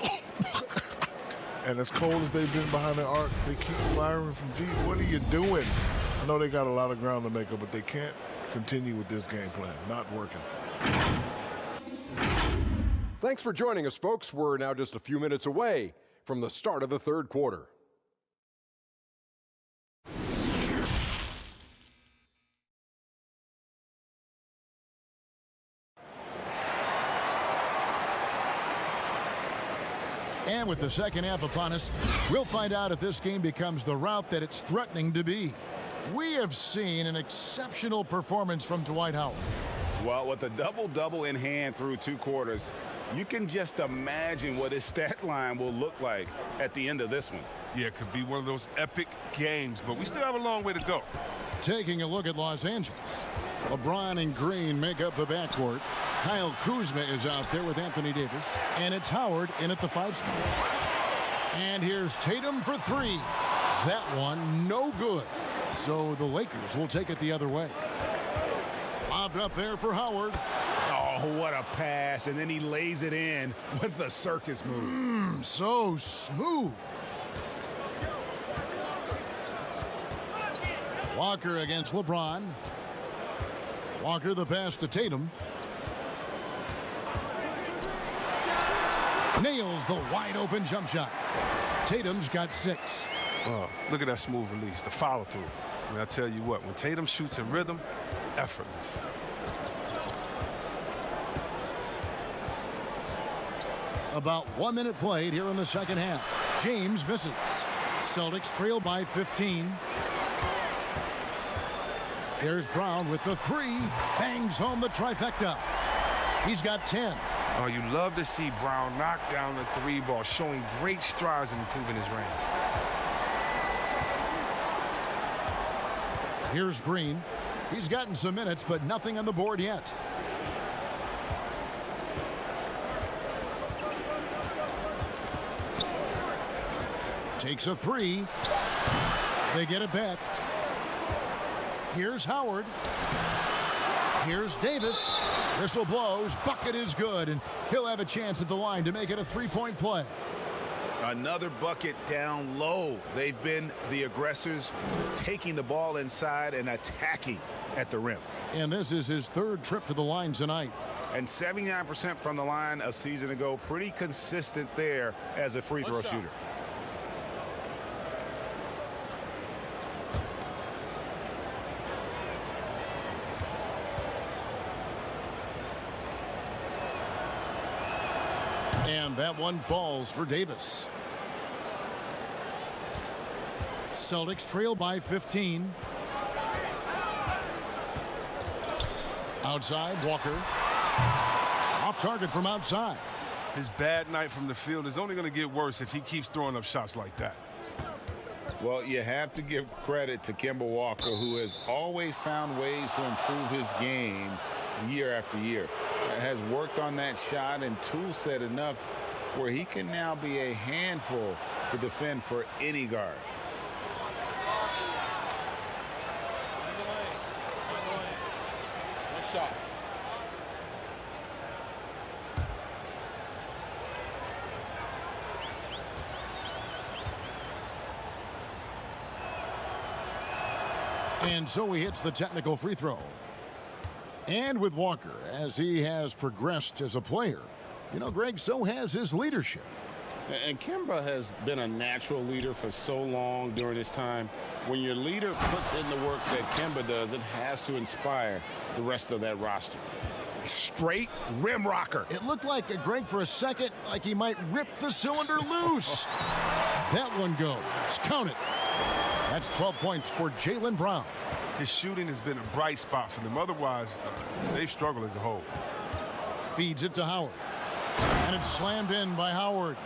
And as cold as they've been behind the arc, they keep firing from deep. What are you doing? I know they got a lot of ground to make up, but they can't continue with this game plan. Not working. Thanks for joining us, folks. We're now just a few minutes away from the start of the third quarter. And with the second half upon us, we'll find out if this game becomes the route that it's threatening to be. We have seen an exceptional performance from Dwight Howard. Well, with a double-double in hand through 2 quarters, you can just imagine what his stat line will look like at the end of this one. Yeah, it could be one of those epic games, but we still have a long way to go. Taking a look at Los Angeles. LeBron and Green make up the backcourt. Kyle Kuzma is out there with Anthony Davis. And it's Howard in at the 5 spot. And here's Tatum for three. That one, no good. So the Lakers will take it the other way. Lobbed up there for Howard. Oh, what a pass. And then he lays it in with the circus move. So smooth. Walker against LeBron. Walker the pass to Tatum. Nails the wide open jump shot. Tatum's got 6. Oh, look at that smooth release, the follow through. I mean, I tell you what, when Tatum shoots in rhythm, effortless. About 1 minute played here in the second half. James misses. Celtics trail by 15. There's Brown with the 3. Bangs home the trifecta. He's got 10. Oh, you love to see Brown knock down the 3 ball, showing great strides in improving his range. Here's Green. He's gotten some minutes, but nothing on the board yet. Takes a 3. They get it back. Here's Howard. Here's Davis. Whistle blows. Bucket is good, and he'll have a chance at the line to make it a 3-point play. Another bucket down low. They've been the aggressors, taking the ball inside and attacking at the rim. And this is his 3rd trip to the line tonight. And 79% from the line a season ago. Pretty consistent there as a free throw shooter. And that one falls for Davis. Celtics trail by 15. Outside, Walker. Off target from outside. His bad night from the field is only going to get worse if he keeps throwing up shots like that. Well, you have to give credit to Kemba Walker, who has always found ways to improve his game year after year. Has worked on that shot and tool set enough where he can now be a handful to defend for any guard. Nice shot. And so he hits the technical free throw. And with Walker, as he has progressed as a player, you know, Greg, so has his leadership. And Kemba has been a natural leader for so long during his time. When your leader puts in the work that Kemba does, it has to inspire the rest of that roster. Straight rim rocker. It looked like, Greg, for a second, like he might rip the cylinder loose. That one goes. Count it. That's 12 points for Jaylen Brown. His shooting has been a bright spot for them. Otherwise, they've struggled as a whole. Feeds it to Howard. And it's slammed in by Howard.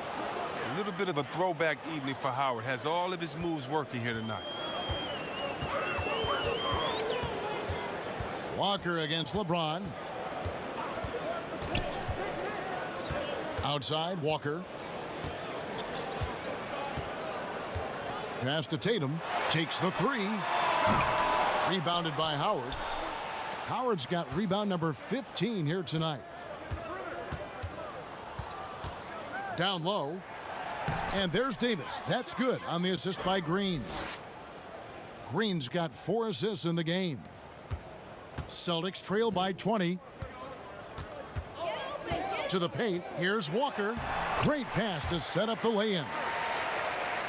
A little bit of a throwback evening for Howard. Has all of his moves working here tonight. Walker against LeBron. Outside, Walker. Pass to Tatum. Takes the 3. Rebounded by Howard. Howard's got rebound number 15 here tonight. Down low. And there's Davis. That's good on the assist by Green. Green's got 4 assists in the game. Celtics trail by 20. To the paint. Here's Walker. Great pass to set up the lay-in.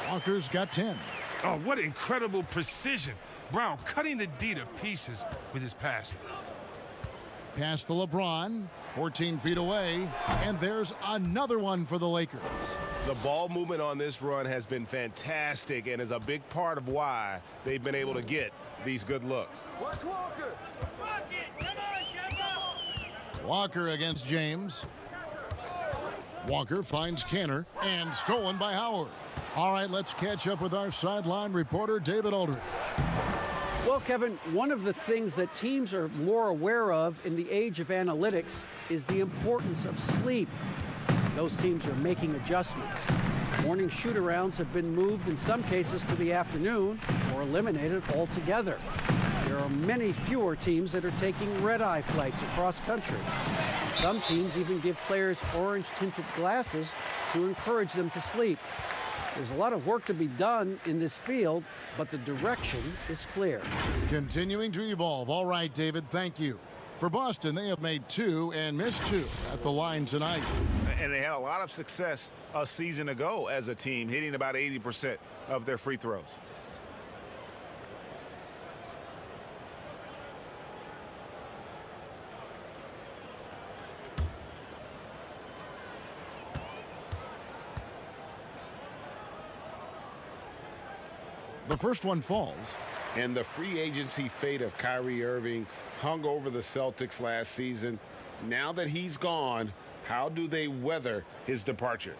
Walker's got 10. Oh, what incredible precision. Brown cutting the D to pieces with his passing. Pass to LeBron, 14 feet away, and there's another one for the Lakers. The ball movement on this run has been fantastic and is a big part of why they've been able to get these good looks. Watch Walker. Walker against James. Walker finds Kanter, and stolen by Howard. All right, let's catch up with our sideline reporter, David Aldridge. Well, Kevin, one of the things that teams are more aware of in the age of analytics is the importance of sleep. Those teams are making adjustments. Morning shoot-arounds have been moved in some cases to the afternoon or eliminated altogether. There are many fewer teams that are taking red-eye flights across country. Some teams even give players orange-tinted glasses to encourage them to sleep. There's a lot of work to be done in this field, but the direction is clear. Continuing to evolve. All right, David, thank you. For Boston, they have made 2 and missed 2 at the line tonight. And they had a lot of success a season ago as a team, hitting about 80% of their free throws. The first one falls. And the free agency fate of Kyrie Irving hung over the Celtics last season. Now that he's gone, how do they weather his departure?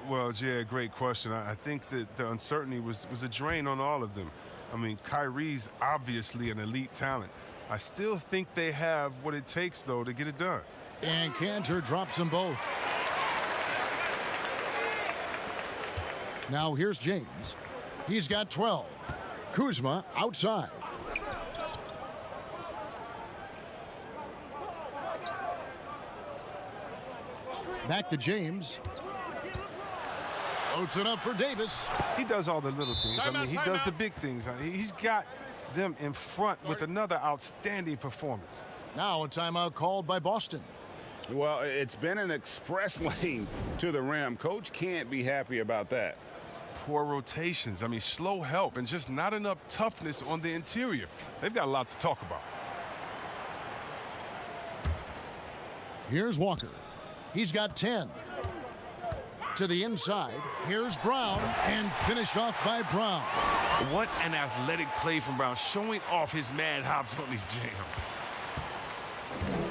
Well, yeah, great question. I think that the uncertainty was a drain on all of them. I mean, Kyrie's obviously an elite talent. I still think they have what it takes, though, to get it done. And Cantor drops them both. Now here's James. He's got 12. Kuzma outside. Back to James. Loads it up for Davis. He does all the little things. I mean, he does the big things. He's got them in front with another outstanding performance. Now a timeout called by Boston. Well, it's been an express lane to the rim. Coach can't be happy about that. Poor rotations. I mean, slow help and just not enough toughness on the interior. They've got a lot to talk about. Here's Walker. He's got 10. To the inside. Here's Brown, and finished off by Brown. What an athletic play from Brown, showing off his mad hops on these jams.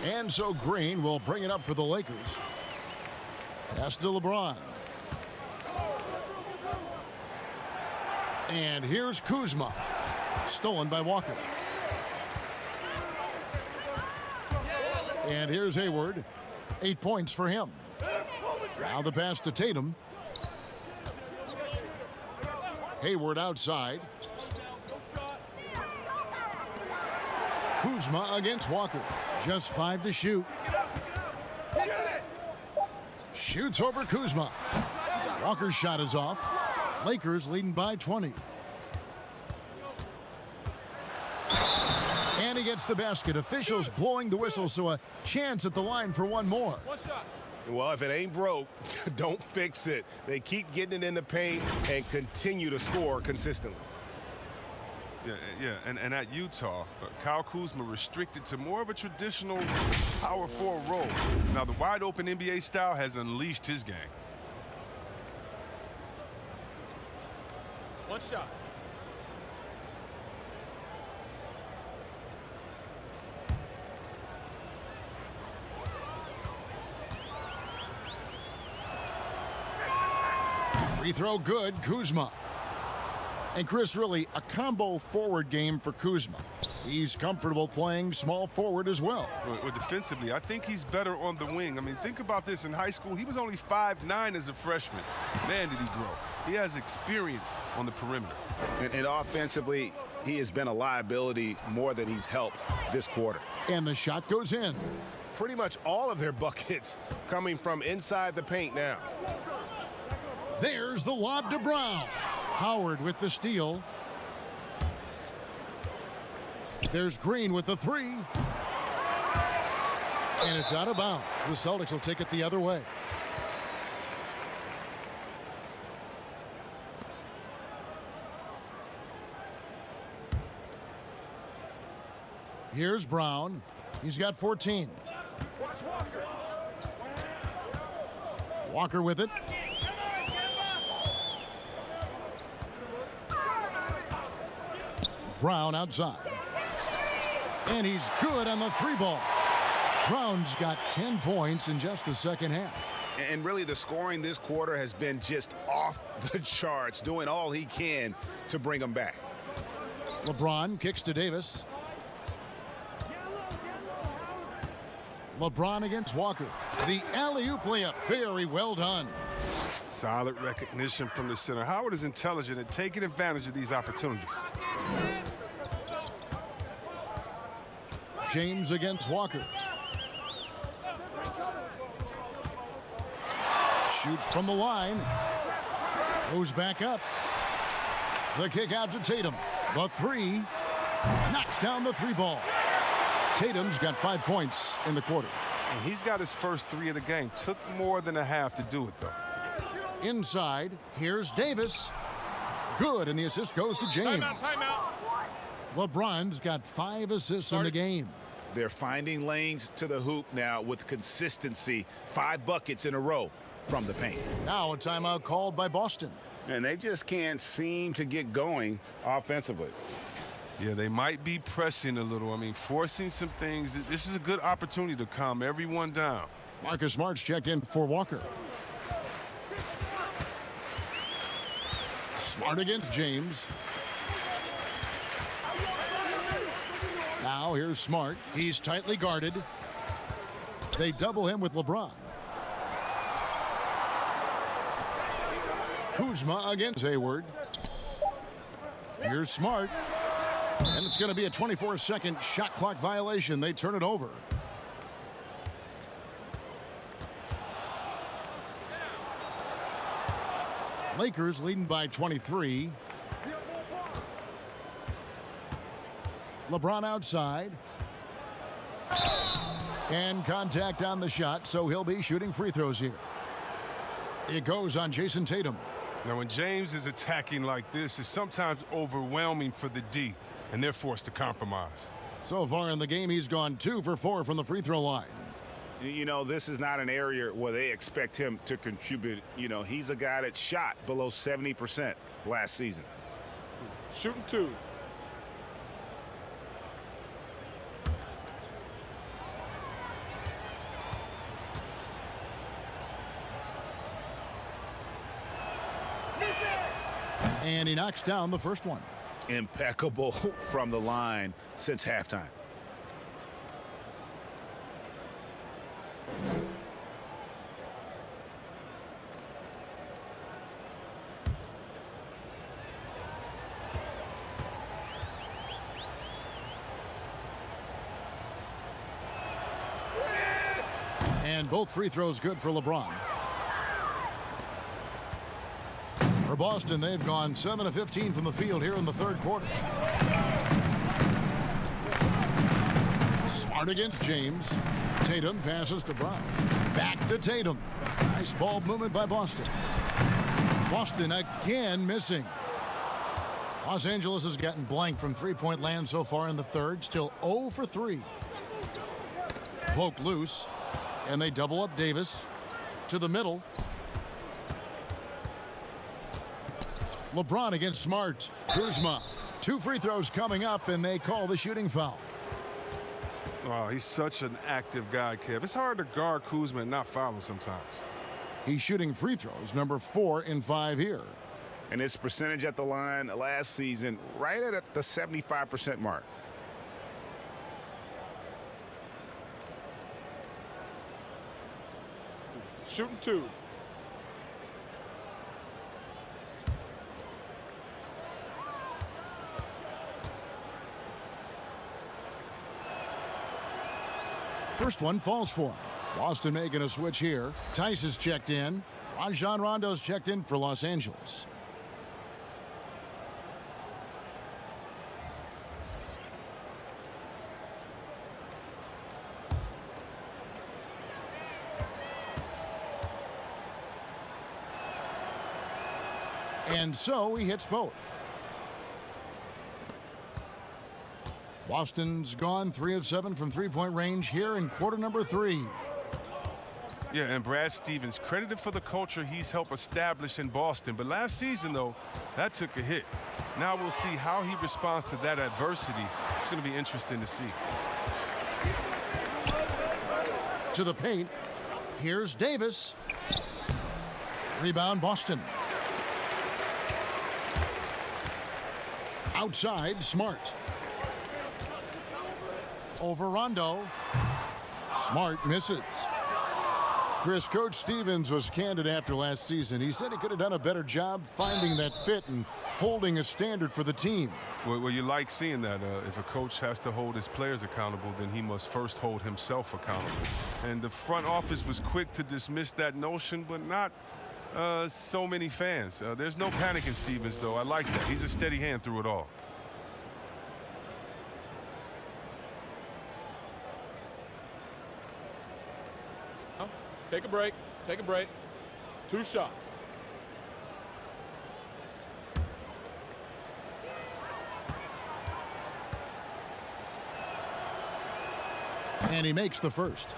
And so Green will bring it up for the Lakers. Pass to LeBron. And here's Kuzma. Stolen by Walker. And here's Hayward. 8 points for him. Now the pass to Tatum. Hayward outside. Kuzma against Walker. Just 5 to shoot. Shoots over Kuzma. Walker's shot is off. Lakers leading by 20. And he gets the basket. Officials blowing the whistle, so a chance at the line for one more. Well, if it ain't broke, don't fix it. They keep getting it in the paint and continue to score consistently. Yeah, and at Utah, Kyle Kuzma restricted to more of a traditional power forward role. Now, the wide-open NBA style has unleashed his game. One shot. Free throw good, Kuzma. And Chris, really a combo forward game for Kuzma. He's comfortable playing small forward as well. Well, defensively, I think he's better on the wing. I mean, think about this. In high school, he was only 5'9" as a freshman. Man, did he grow. He has experience on the perimeter. And offensively, he has been a liability more than he's helped this quarter. And the shot goes in. Pretty much all of their buckets coming from inside the paint now. There's the lob to Brown. Howard with the steal. There's Green with the 3. And it's out of bounds. The Celtics will take it the other way. Here's Brown. He's got 14. Walker with it. Brown outside. And he's good on the 3-ball. Brown's got 10 points in just the second half. And really, the scoring this quarter has been just off the charts, doing all he can to bring them back. LeBron kicks to Davis. LeBron against Walker. The alley-oop layup, very well done. Solid recognition from the center. Howard is intelligent at taking advantage of these opportunities. James against Walker. Shoots from the line. Goes back up. The kick out to Tatum. The three. Knocks down the three ball. Tatum's got 5 points in the quarter. And he's got his first 3 of the game. Took more than a half to do it, though. Inside, here's Davis. Good, and the assist goes to James. Timeout. LeBron's got 5 assists in the game. They're finding lanes to the hoop now with consistency. 5 buckets in a row from the paint. Now a timeout called by Boston. And they just can't seem to get going offensively. Yeah, they might be pressing a little. I mean, forcing some things. This is a good opportunity to calm everyone down. Marcus Smart's checked in for Walker. Smart against James. Now here's Smart. He's tightly guarded. They double him with LeBron. Kuzma against Hayward. Here's Smart. And it's going to be a 24-second shot clock violation. They turn it over. Lakers leading by 23. LeBron outside. And contact on the shot, so he'll be shooting free throws here. It goes on Jason Tatum. Now, when James is attacking like this, it's sometimes overwhelming for the D, and they're forced to compromise. So far in the game, he's gone 2 for 4 from the free throw line. You know, this is not an area where they expect him to contribute. You know, he's a guy that shot below 70% last season. Shooting 2. And he knocks down the first one. Impeccable from the line since halftime. And both free throws good for LeBron. For Boston, they've gone 7 of 15 from the field here in the third quarter. Smart against James. Tatum passes to Brown. Back to Tatum. Nice ball movement by Boston. Boston again missing. Los Angeles has gotten blank from three-point land so far in the third. Still 0 for 3. Poked loose. And they double up Davis to the middle. LeBron against Smart. Kuzma. 2 free throws coming up, and they call the shooting foul. Oh, he's such an active guy, Kev. It's hard to guard Kuzma and not foul him sometimes. He's shooting free throws, number 4 in 5 here. And his percentage at the line last season, right at the 75% mark. Shooting 2. First one falls for him. Boston making a switch here. Tice is checked in. Rajon Rondo's checked in for Los Angeles. And so he hits both. Boston's gone 3 of 7 from three-point range here in quarter number 3. Yeah, and Brad Stevens credited for the culture he's helped establish in Boston. But last season, though, that took a hit. Now we'll see how he responds to that adversity. It's going to be interesting to see. To the paint. Here's Davis. Rebound, Boston. Outside, Smart. Over Rondo. Smart misses. Chris, Coach Stevens was candid after last season. He said he could have done a better job finding that fit and holding a standard for the team. Well, you like seeing that. If a coach has to hold his players accountable, then he must first hold himself accountable. And the front office was quick to dismiss that notion, but not so many fans. There's no panic in Stevens, though. I like that. He's a steady hand through it all. Take a break. Take a break. 2 shots. And he makes the first.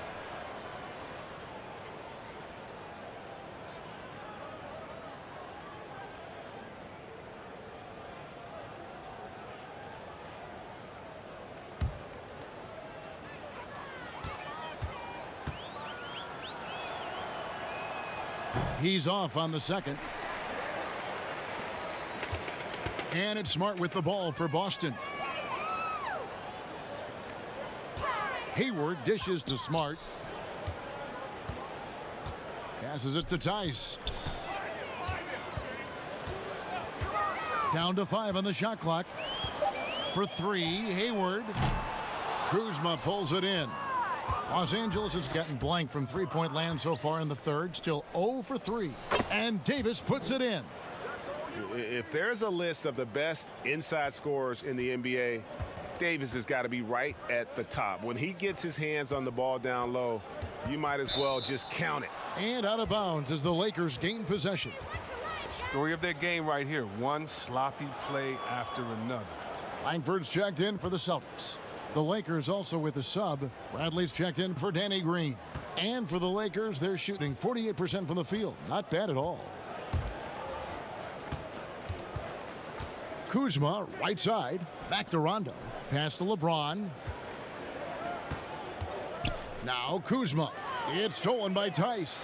He's off on the second. And it's Smart with the ball for Boston. Hayward dishes to Smart. Passes it to Tice. Down to 5 on the shot clock. For 3, Hayward. Kuzma pulls it in. Los Angeles has gotten blank from three-point land so far in the third. Still 0 for 3. And Davis puts it in. If there's a list of the best inside scorers in the NBA, Davis has got to be right at the top. When he gets his hands on the ball down low, you might as well just count it. And out of bounds as the Lakers gain possession. Story of their game right here. One sloppy play after another. Langford's checked in for the Celtics. The Lakers also with a sub. Bradley's checked in for Danny Green. And for the Lakers, they're shooting 48% from the field. Not bad at all. Kuzma, right side. Back to Rondo. Pass to LeBron. Now Kuzma. It's stolen by Tice.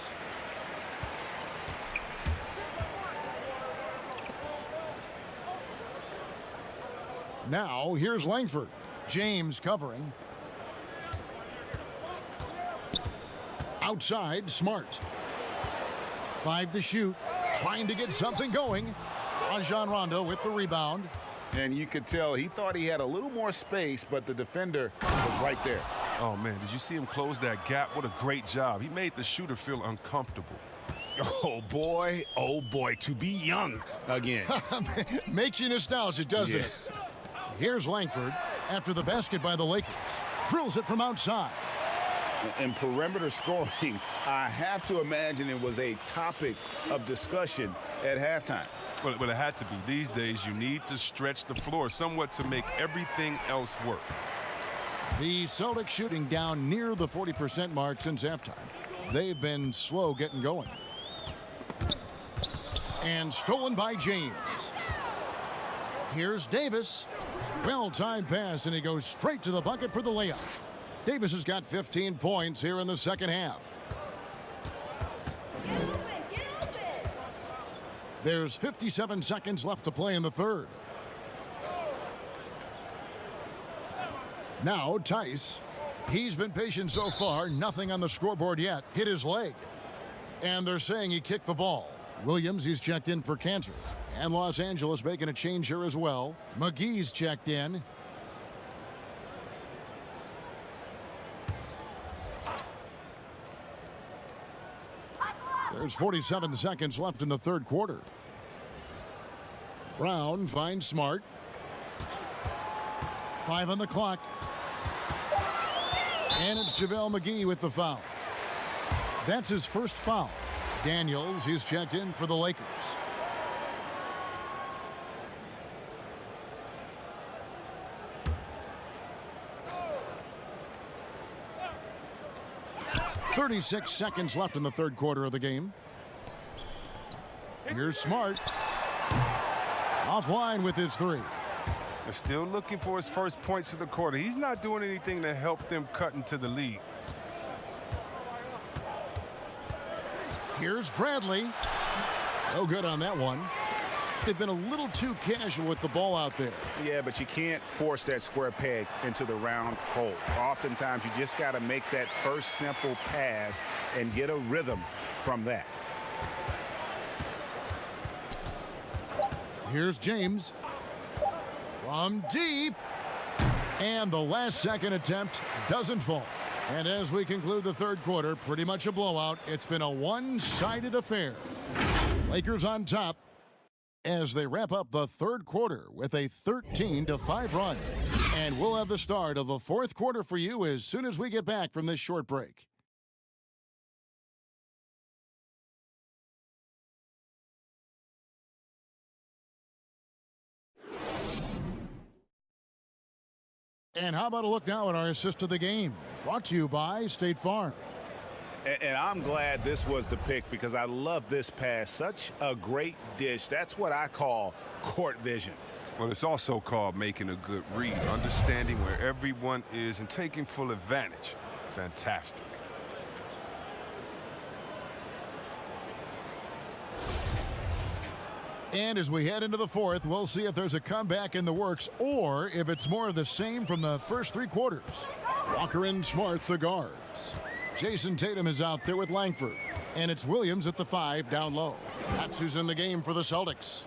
Now here's Langford. James covering. Outside, Smart. 5 to shoot. Trying to get something going. Rajon Rondo with the rebound. And you could tell he thought he had a little more space, but the defender was right there. Oh, man, did you see him close that gap? What a great job. He made the shooter feel uncomfortable. Oh, boy, to be young again. Makes you nostalgic, doesn't it? Here's Langford after the basket by the Lakers. Drills it from outside. And perimeter scoring, I have to imagine it was a topic of discussion at halftime. Well, it had to be. These days, you need to stretch the floor somewhat to make everything else work. The Celtics shooting down near the 40% mark since halftime. They've been slow getting going. And stolen by James. Here's Davis. Well-timed pass, and he goes straight to the bucket for the layup. Davis has got 15 points here in the second half. There's 57 seconds left to play in the third. Now Tice. He's been patient so far. Nothing on the scoreboard yet. Hit his leg. And they're saying he kicked the ball. Williams, he's checked in for Cantor. And Los Angeles making a change here as well. McGee's checked in. There's 47 seconds left in the third quarter. Brown finds Smart. 5 on the clock. And it's JaVale McGee with the foul. That's his first foul. Daniels, he's checked in for the Lakers. .36 seconds left in the third quarter of the game. Here's Smart. Offline with his 3. They're still looking for his first points of the quarter. He's not doing anything to help them cut into the lead. Here's Bradley. No good on that one. They've been a little too casual with the ball out there. Yeah, but you can't force that square peg into the round hole. Oftentimes, you just got to make that first simple pass and get a rhythm from that. Here's James from deep. And the last second attempt doesn't fall. And as we conclude the third quarter, pretty much a blowout. It's been a one-sided affair. Lakers on top as they wrap up the third quarter with a 13-5 run. And we'll have the start of the fourth quarter for you as soon as we get back from this short break. And how about a look now at our assist of the game? Brought to you by State Farm. And I'm glad this was the pick because I love this pass. Such a great dish. That's what I call court vision. Well, it's also called making a good read, understanding where everyone is and taking full advantage. Fantastic. And as we head into the fourth, we'll see if there's a comeback in the works or if it's more of the same from the first three quarters. Walker and Smart, the guards. Jason Tatum is out there with Langford. And it's Williams at the 5 down low. That's who's in the game for the Celtics.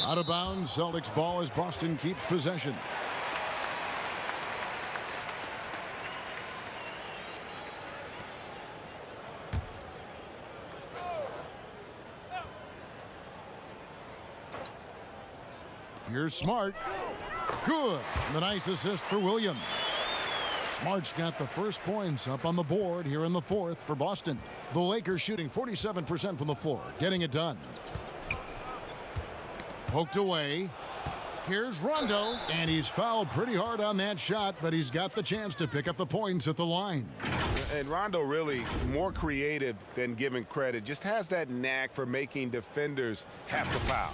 Out of bounds, Celtics ball as Boston keeps possession. Here's Smart. Good. The nice assist for Williams. Smart's got the first points up on the board here in the fourth for Boston. The Lakers shooting 47% from the floor, getting it done. Poked away. Here's Rondo, and he's fouled pretty hard on that shot, but he's got the chance to pick up the points at the line. And Rondo really more creative than given credit. Just has that knack for making defenders have to foul.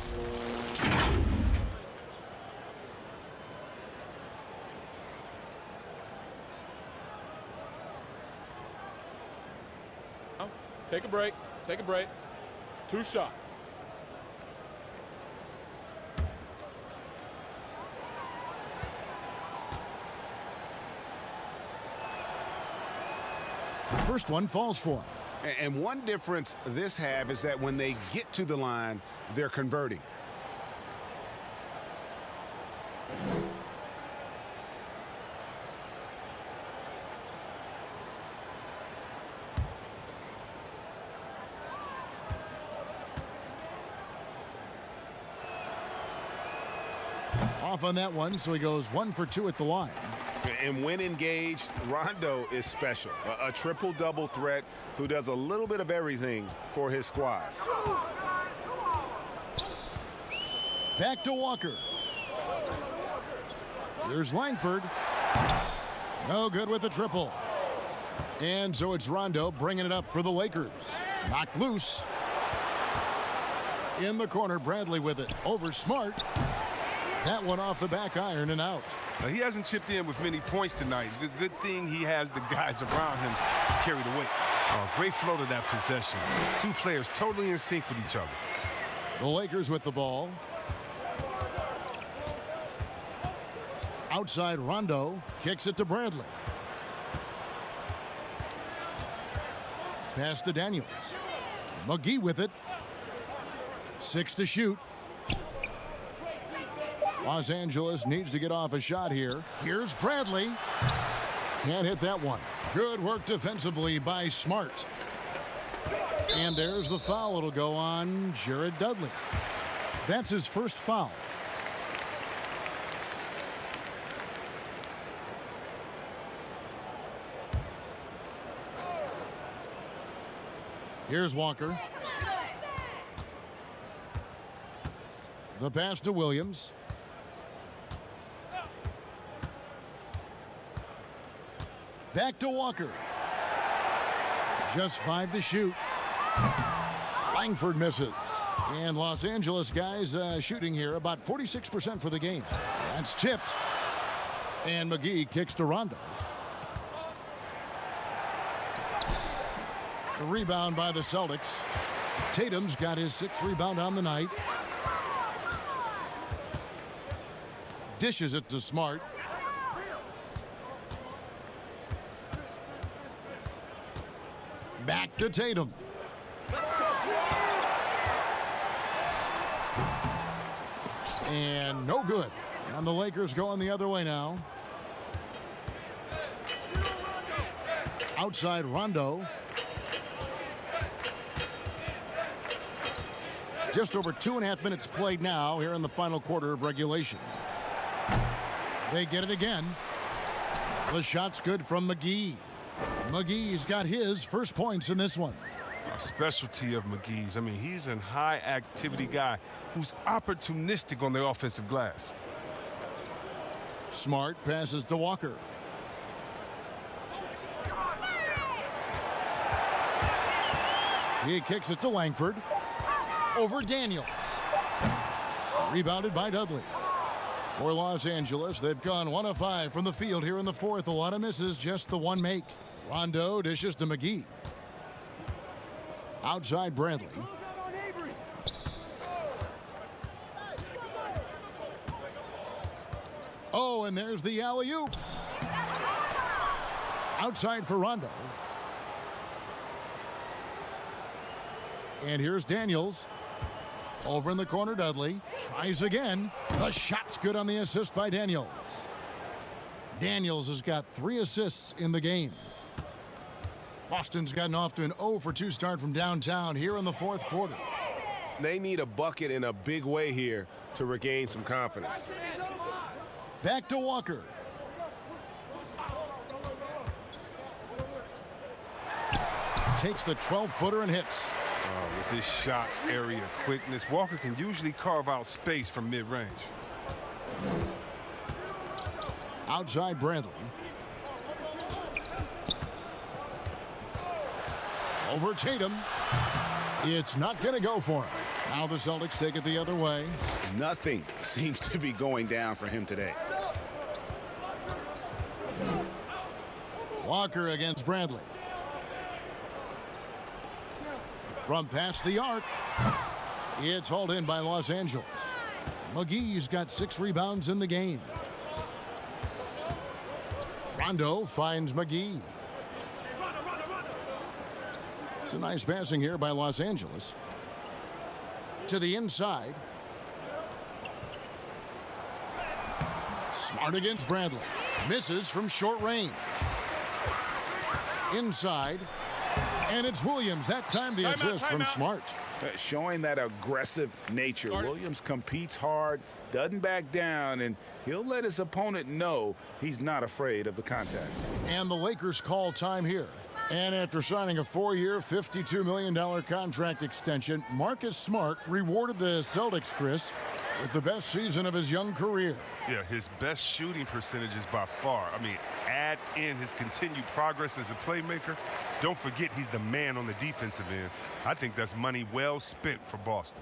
Take a break. Take a break. 2 shots. First one falls for him. And one difference this have is that when they get to the line, they're converting. Off on that one, so he goes 1 for 2 at the line. And when engaged, Rondo is special. A triple-double threat who does a little bit of everything for his squad. Back to Walker. Here's Langford. No good with the triple. And so it's Rondo bringing it up for the Lakers. Knocked loose. In the corner, Bradley with it. Over Smart. That one off the back iron and out. He hasn't chipped in with many points tonight. Good thing he has the guys around him to carry the weight. Oh, great flow to that possession. Two players totally in sync with each other. The Lakers with the ball. Outside Rondo. Kicks it to Bradley. Pass to Daniels. McGee with it. 6 to shoot. Los Angeles needs to get off a shot here. Here's Bradley. Can't hit that one. Good work defensively by Smart. And there's the foul. It'll go on Jared Dudley. That's his first foul. Here's Walker. The pass to Williams. Back to Walker. Just 5 to shoot. Langford misses. And Los Angeles guys shooting here about 46% for the game. That's tipped. And McGee kicks to Rondo. The rebound by the Celtics. Tatum's got his 6th rebound on the night. Dishes it to Smart. Back to Tatum. And no good. And the Lakers going the other way now. Outside Rondo. Just over 2.5 minutes played now here in the final quarter of regulation. They get it again. The shot's good from McGee. McGee's got his first points in this one. A specialty of McGee's. I mean, he's a high-activity guy who's opportunistic on the offensive glass. Smart passes to Walker. He kicks it to Langford. Over Daniels. Rebounded by Dudley. For Los Angeles, they've gone 1 of 5 from the field here in the fourth. A lot of misses, just the one make. Rondo dishes to McGee. Outside Bradley. Oh, and there's the alley-oop. Outside for Rondo. And here's Daniels. Over in the corner, Dudley. Tries again. The shot's good on the assist by Daniels. Daniels has got 3 assists in the game. Boston's gotten off to an 0-for-2 start from downtown here in the fourth quarter. They need a bucket in a big way here to regain some confidence. Back to Walker. Takes the 12-footer and hits. With this shot area quickness, Walker can usually carve out space from mid-range. Outside Bradley. Over Tatum. It's not going to go for him. Now the Celtics take it the other way. Nothing seems to be going down for him today. Walker against Bradley. From past the arc. It's hauled in by Los Angeles. McGee's got 6 rebounds in the game. Rondo finds McGee. It's a nice passing here by Los Angeles. To the inside. Smart against Bradley. Misses from short range. Inside. And it's Williams. That time the assist from Smart. Showing that aggressive nature. Williams competes hard, doesn't back down, and he'll let his opponent know he's not afraid of the contact. And the Lakers call time here. And after signing a 4-year, $52 million contract extension, Marcus Smart rewarded the Celtics, Chris, with the best season of his young career. Yeah, his best shooting percentages by far. I mean, add in his continued progress as a playmaker. Don't forget he's the man on the defensive end. I think that's money well spent for Boston.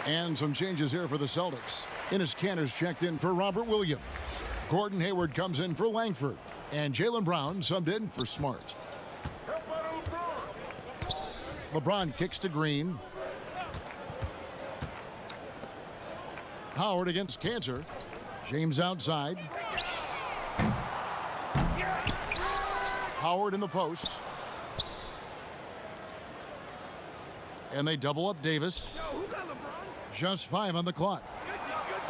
And some changes here for the Celtics. Enes Kanter's checked in for Robert Williams. Gordon Hayward comes in for Langford. And Jaylen Brown subbed in for Smart. LeBron kicks to Green. Howard against Kanter. James outside. Howard in the post. And they double up Davis. Just 5 on the clock.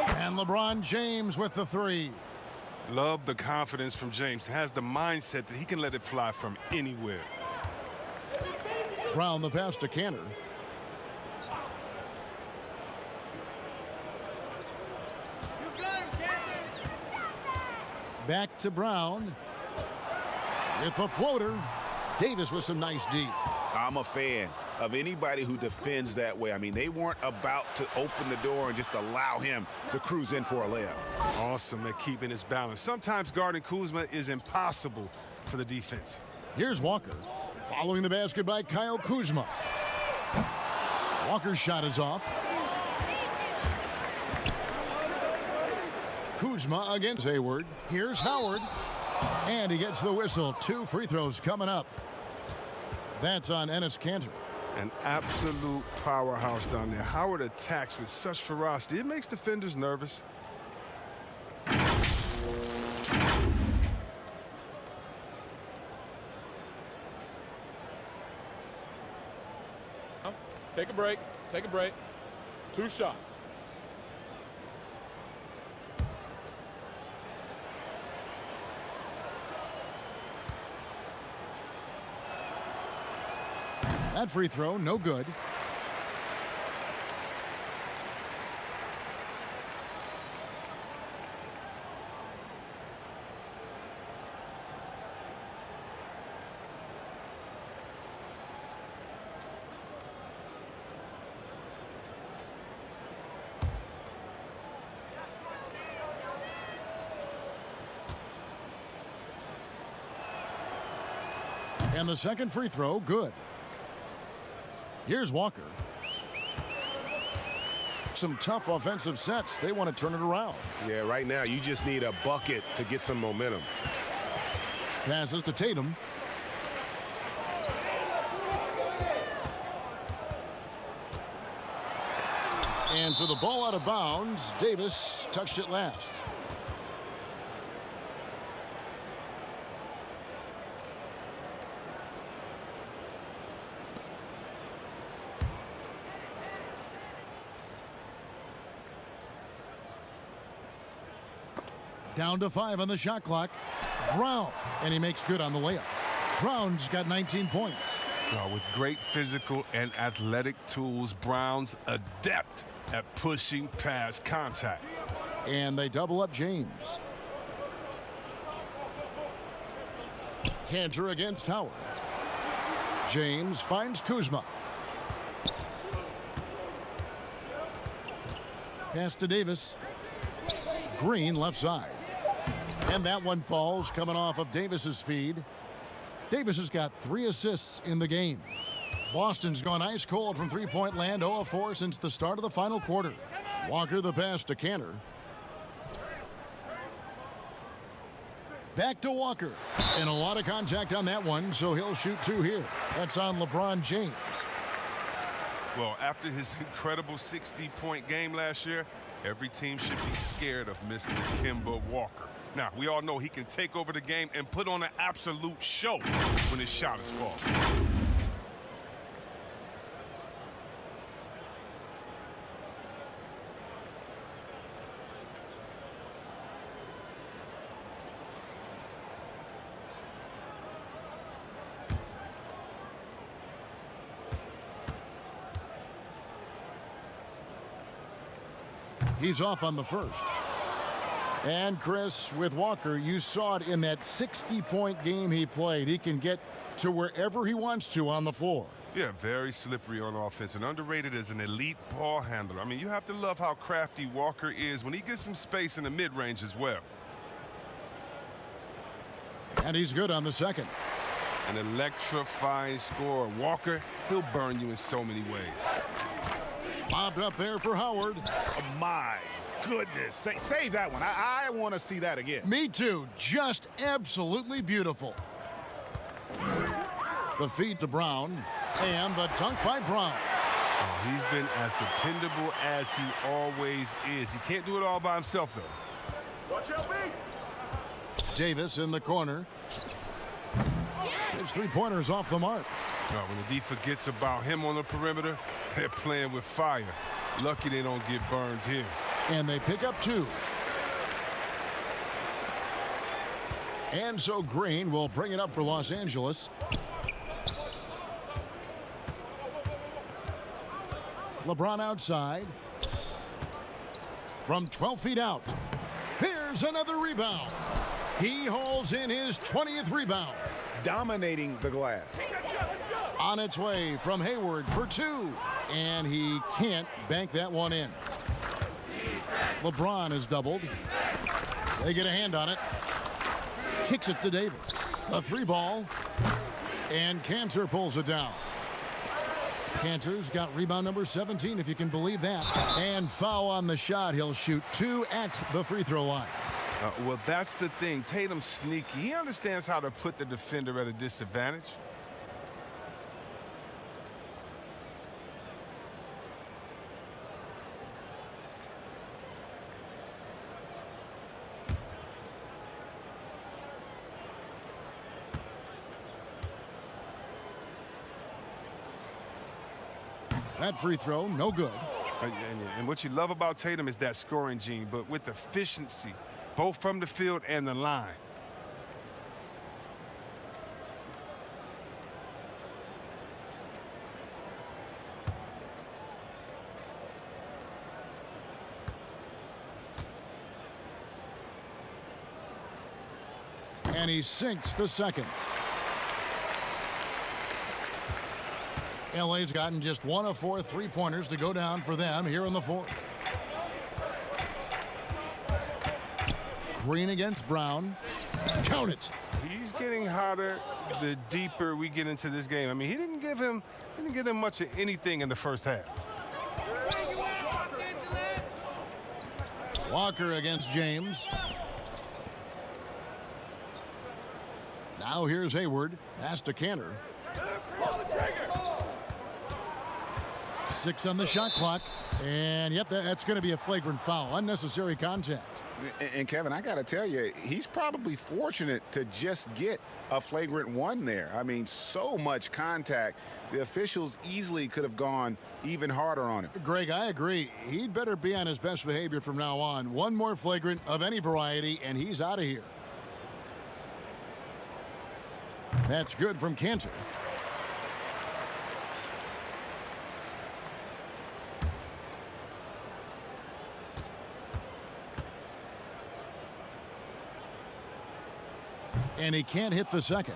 And LeBron James with the 3. Love the confidence from James. Has the mindset that he can let it fly from anywhere. Brown the pass to Kanter. Back to Brown. With the floater. Davis with some nice D. I'm a fan of anybody who defends that way. I mean, they weren't about to open the door and just allow him to cruise in for a layup. Awesome at keeping his balance. Sometimes guarding Kuzma is impossible for the defense. Here's Walker. Following the basket by Kyle Kuzma. Walker's shot is off. Kuzma against Hayward. Here's Howard. And he gets the whistle. 2 free throws coming up. That's on Enes Kanter. An absolute powerhouse down there. Howard attacks with such ferocity. It makes defenders nervous. Take a break. Take a break. 2 shots. That free throw, no good. And the second free throw, good. Here's Walker. Some tough offensive sets. They want to turn it around. Yeah, right now you just need a bucket to get some momentum. Passes to Tatum. And so the ball out of bounds. Davis touched it last. Down to 5 on the shot clock. Brown, and he makes good on the layup. Brown's got 19 points. With great physical and athletic tools, Brown's adept at pushing past contact. And they double up James. Kanter against Howard. James finds Kuzma. Pass to Davis. Green left side. And that one falls coming off of Davis's feed. Davis has got 3 assists in the game. Boston's gone ice cold from three-point land, 0 of 4 since the start of the final quarter. Walker the pass to Kanter. Back to Walker. And a lot of contact on that one, so he'll shoot 2 here. That's on LeBron James. Well, after his incredible 60-point game last year, every team should be scared of Mr. Kemba Walker. Now, we all know he can take over the game and put on an absolute show when his shot is falling. He's off on the first. And Chris, with Walker, you saw it in that 60-point game he played. He can get to wherever he wants to on the floor. Yeah, very slippery on offense and underrated as an elite ball handler. I mean, you have to love how crafty Walker is when he gets some space in the mid-range as well. And he's good on the second. An electrifying scorer. Walker, he'll burn you in so many ways. Bobbed up there for Howard. Oh, my goodness. Save that one. I want to see that again. Me too. Just absolutely beautiful. The feed to Brown. And the dunk by Brown. Oh, he's been as dependable as he always is. He can't do it all by himself, though. Watch out, B. Davis in the corner. His 3-pointers off the mark. When the D forgets about him on the perimeter, they're playing with fire. Lucky they don't get burned here. And they pick up 2. And so Green will bring it up for Los Angeles. LeBron outside. From 12 feet out. Here's another rebound. He hauls in his 20th rebound. Dominating the glass. On its way from Hayward for 2. And he can't bank that one in. LeBron is doubled. They get a hand on it. Kicks it to Davis. A 3-ball. And Cantor pulls it down. Cantor's got rebound number 17, if you can believe that. And foul on the shot. He'll shoot 2 at the free throw line. Well, that's the thing. Tatum's sneaky. He understands how to put the defender at a disadvantage. That free throw, no good. And what you love about Tatum is that scoring gene, but with efficiency, both from the field and the line. And he sinks the second. LA's gotten just 1 of 4 3-pointers to go down for them here in the fourth. Green against Brown. Count it. He's getting hotter the deeper we get into this game. I mean, he didn't give him much of anything in the first half. Walker against James. Now here's Hayward. Pass to Cantor. 6 on the shot clock. And, yep, that's going to be a flagrant foul. Unnecessary contact. And Kevin, I got to tell you, he's probably fortunate to just get a flagrant 1 there. I mean, so much contact. The officials easily could have gone even harder on him. Greg, I agree. He'd better be on his best behavior from now on. One more flagrant of any variety, and he's out of here. That's good from Cantor. And he can't hit the second.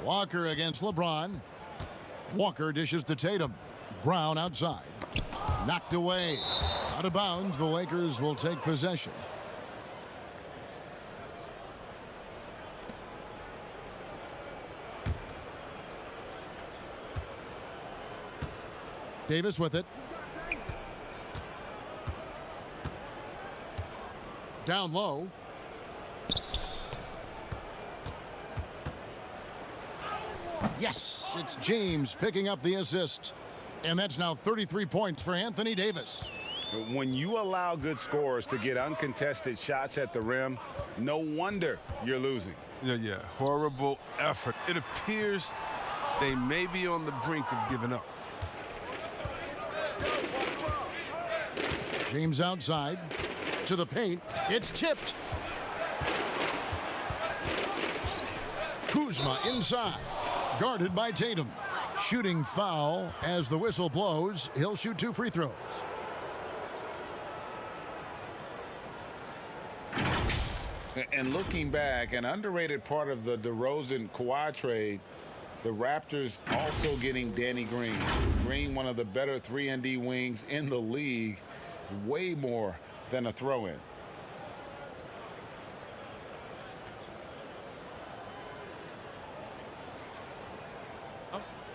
Walker against LeBron. Walker dishes to Tatum. Brown outside. Knocked away. Out of bounds. The Lakers will take possession. Davis with it. Down low. Yes, it's James picking up the assist. And that's now 33 points for Anthony Davis. When you allow good scorers to get uncontested shots at the rim, no wonder you're losing. Yeah, horrible effort. It appears they may be on the brink of giving up. James outside to the paint. It's tipped. Kuzma inside. Guarded by Tatum. Shooting foul as the whistle blows. He'll shoot 2 free throws. And looking back, an underrated part of the DeRozan-Kawhi trade, the Raptors also getting Danny Green. Green, one of the better 3-and-D wings in the league, way more than a throw-in.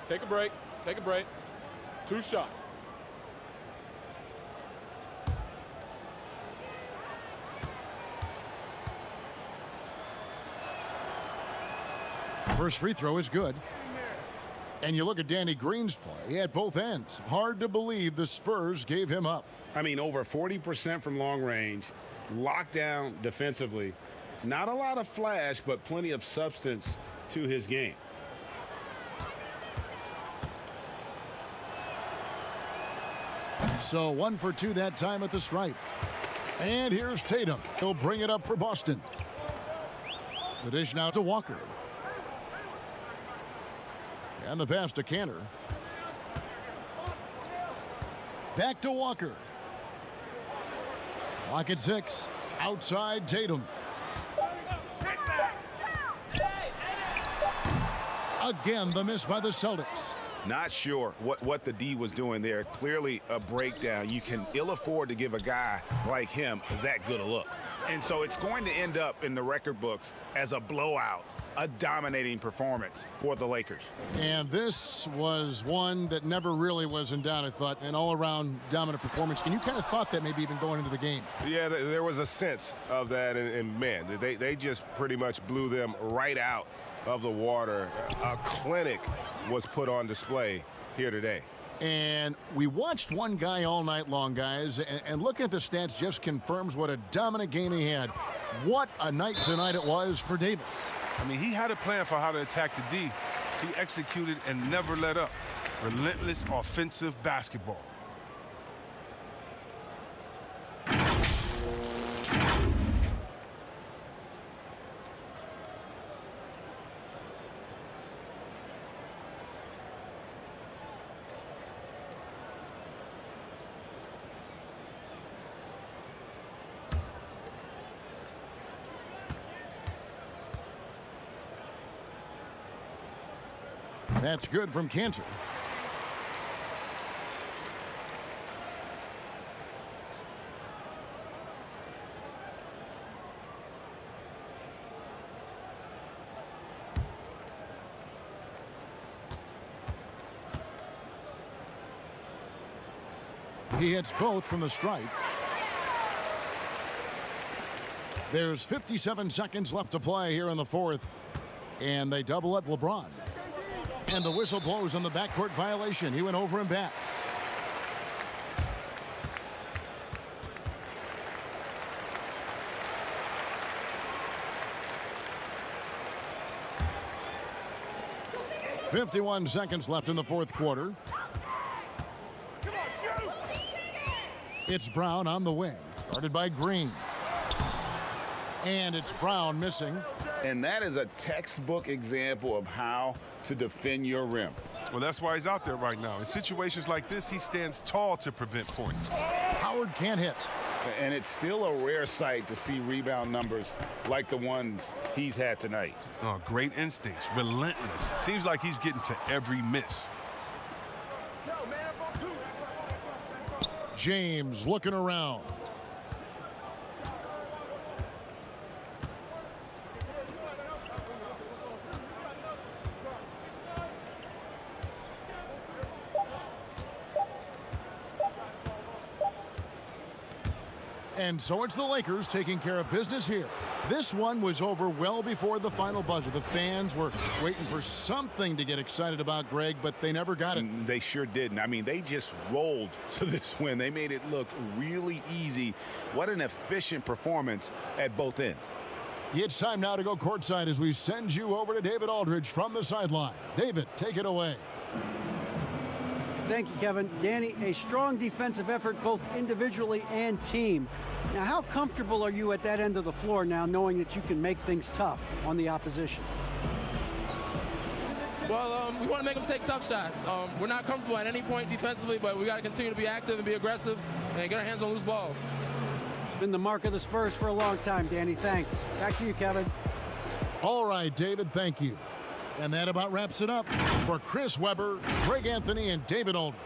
Take a break. Take a break. 2 shots. First free throw is good. And you look at Danny Green's play at both ends. Hard to believe the Spurs gave him up. I mean, over 40% from long range, locked down defensively. Not a lot of flash, but plenty of substance to his game. So 1 for 2 that time at the stripe. And here's Tatum. He'll bring it up for Boston. The dish now to Walker. And the pass to Cantor. Back to Walker. Clock at 6. Outside Tatum. Again, the miss by the Celtics. Not sure what the D was doing there. Clearly a breakdown. You can ill afford to give a guy like him that good a look. And so it's going to end up in the record books as a blowout, a dominating performance for the Lakers. And this was one that never really was in doubt, I thought, an all-around dominant performance. And you kind of thought that maybe even going into the game. Yeah, there was a sense of that, and man, they just pretty much blew them right out of the water. A clinic was put on display here today. And we watched one guy all night long, guys, and looking at the stats just confirms what a dominant game he had. What a night tonight it was for Davis. I mean, he had a plan for how to attack the D. He executed and never let up. Relentless offensive basketball. That's good from Cantor. He hits both from the stripe. There's 57 seconds left to play here in the fourth. And they double up LeBron. And the whistle blows on the backcourt violation. He went over and back. "51 seconds left in the fourth quarter. It's Brown on the wing, guarded by Green. And it's Brown missing. And that is a textbook example of how to defend your rim. Well, that's why he's out there right now. In situations like this, he stands tall to prevent points. Howard can't hit. And it's still a rare sight to see rebound numbers like the ones he's had tonight. Oh, great instincts, relentless. Seems like he's getting to every miss. James looking around. And so it's the Lakers taking care of business here. This one was over well before the final buzzer. The fans were waiting for something to get excited about, Greg, but they never got it. They sure didn't. I mean, they just rolled to this win. They made it look really easy. What an efficient performance at both ends. It's time now to go courtside as we send you over to David Aldridge from the sideline. David, take it away. Thank you, Kevin. Danny, a strong defensive effort both individually and team. Now, how comfortable are you at that end of the floor now, knowing that you can make things tough on the opposition? Well, we want to make them take tough shots. We're not comfortable at any point defensively, but we got to continue to be active and be aggressive and get our hands on loose balls. It's been the mark of the Spurs for a long time, Danny. Thanks. Back to you, Kevin. All right, David, thank you. And that about wraps it up. For Chris Webber, Greg Anthony, and David Aldridge,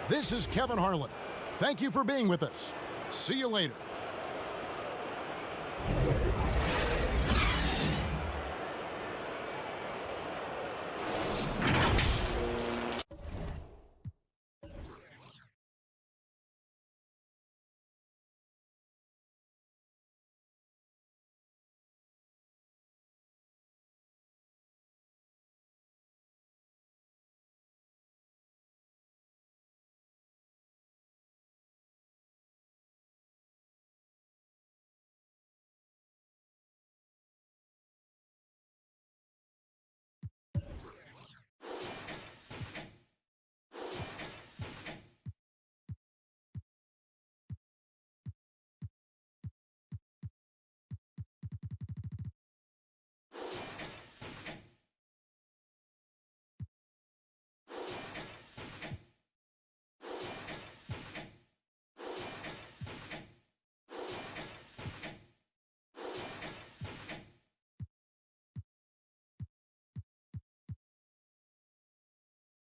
this is Kevin Harlan. Thank you for being with us. See you later.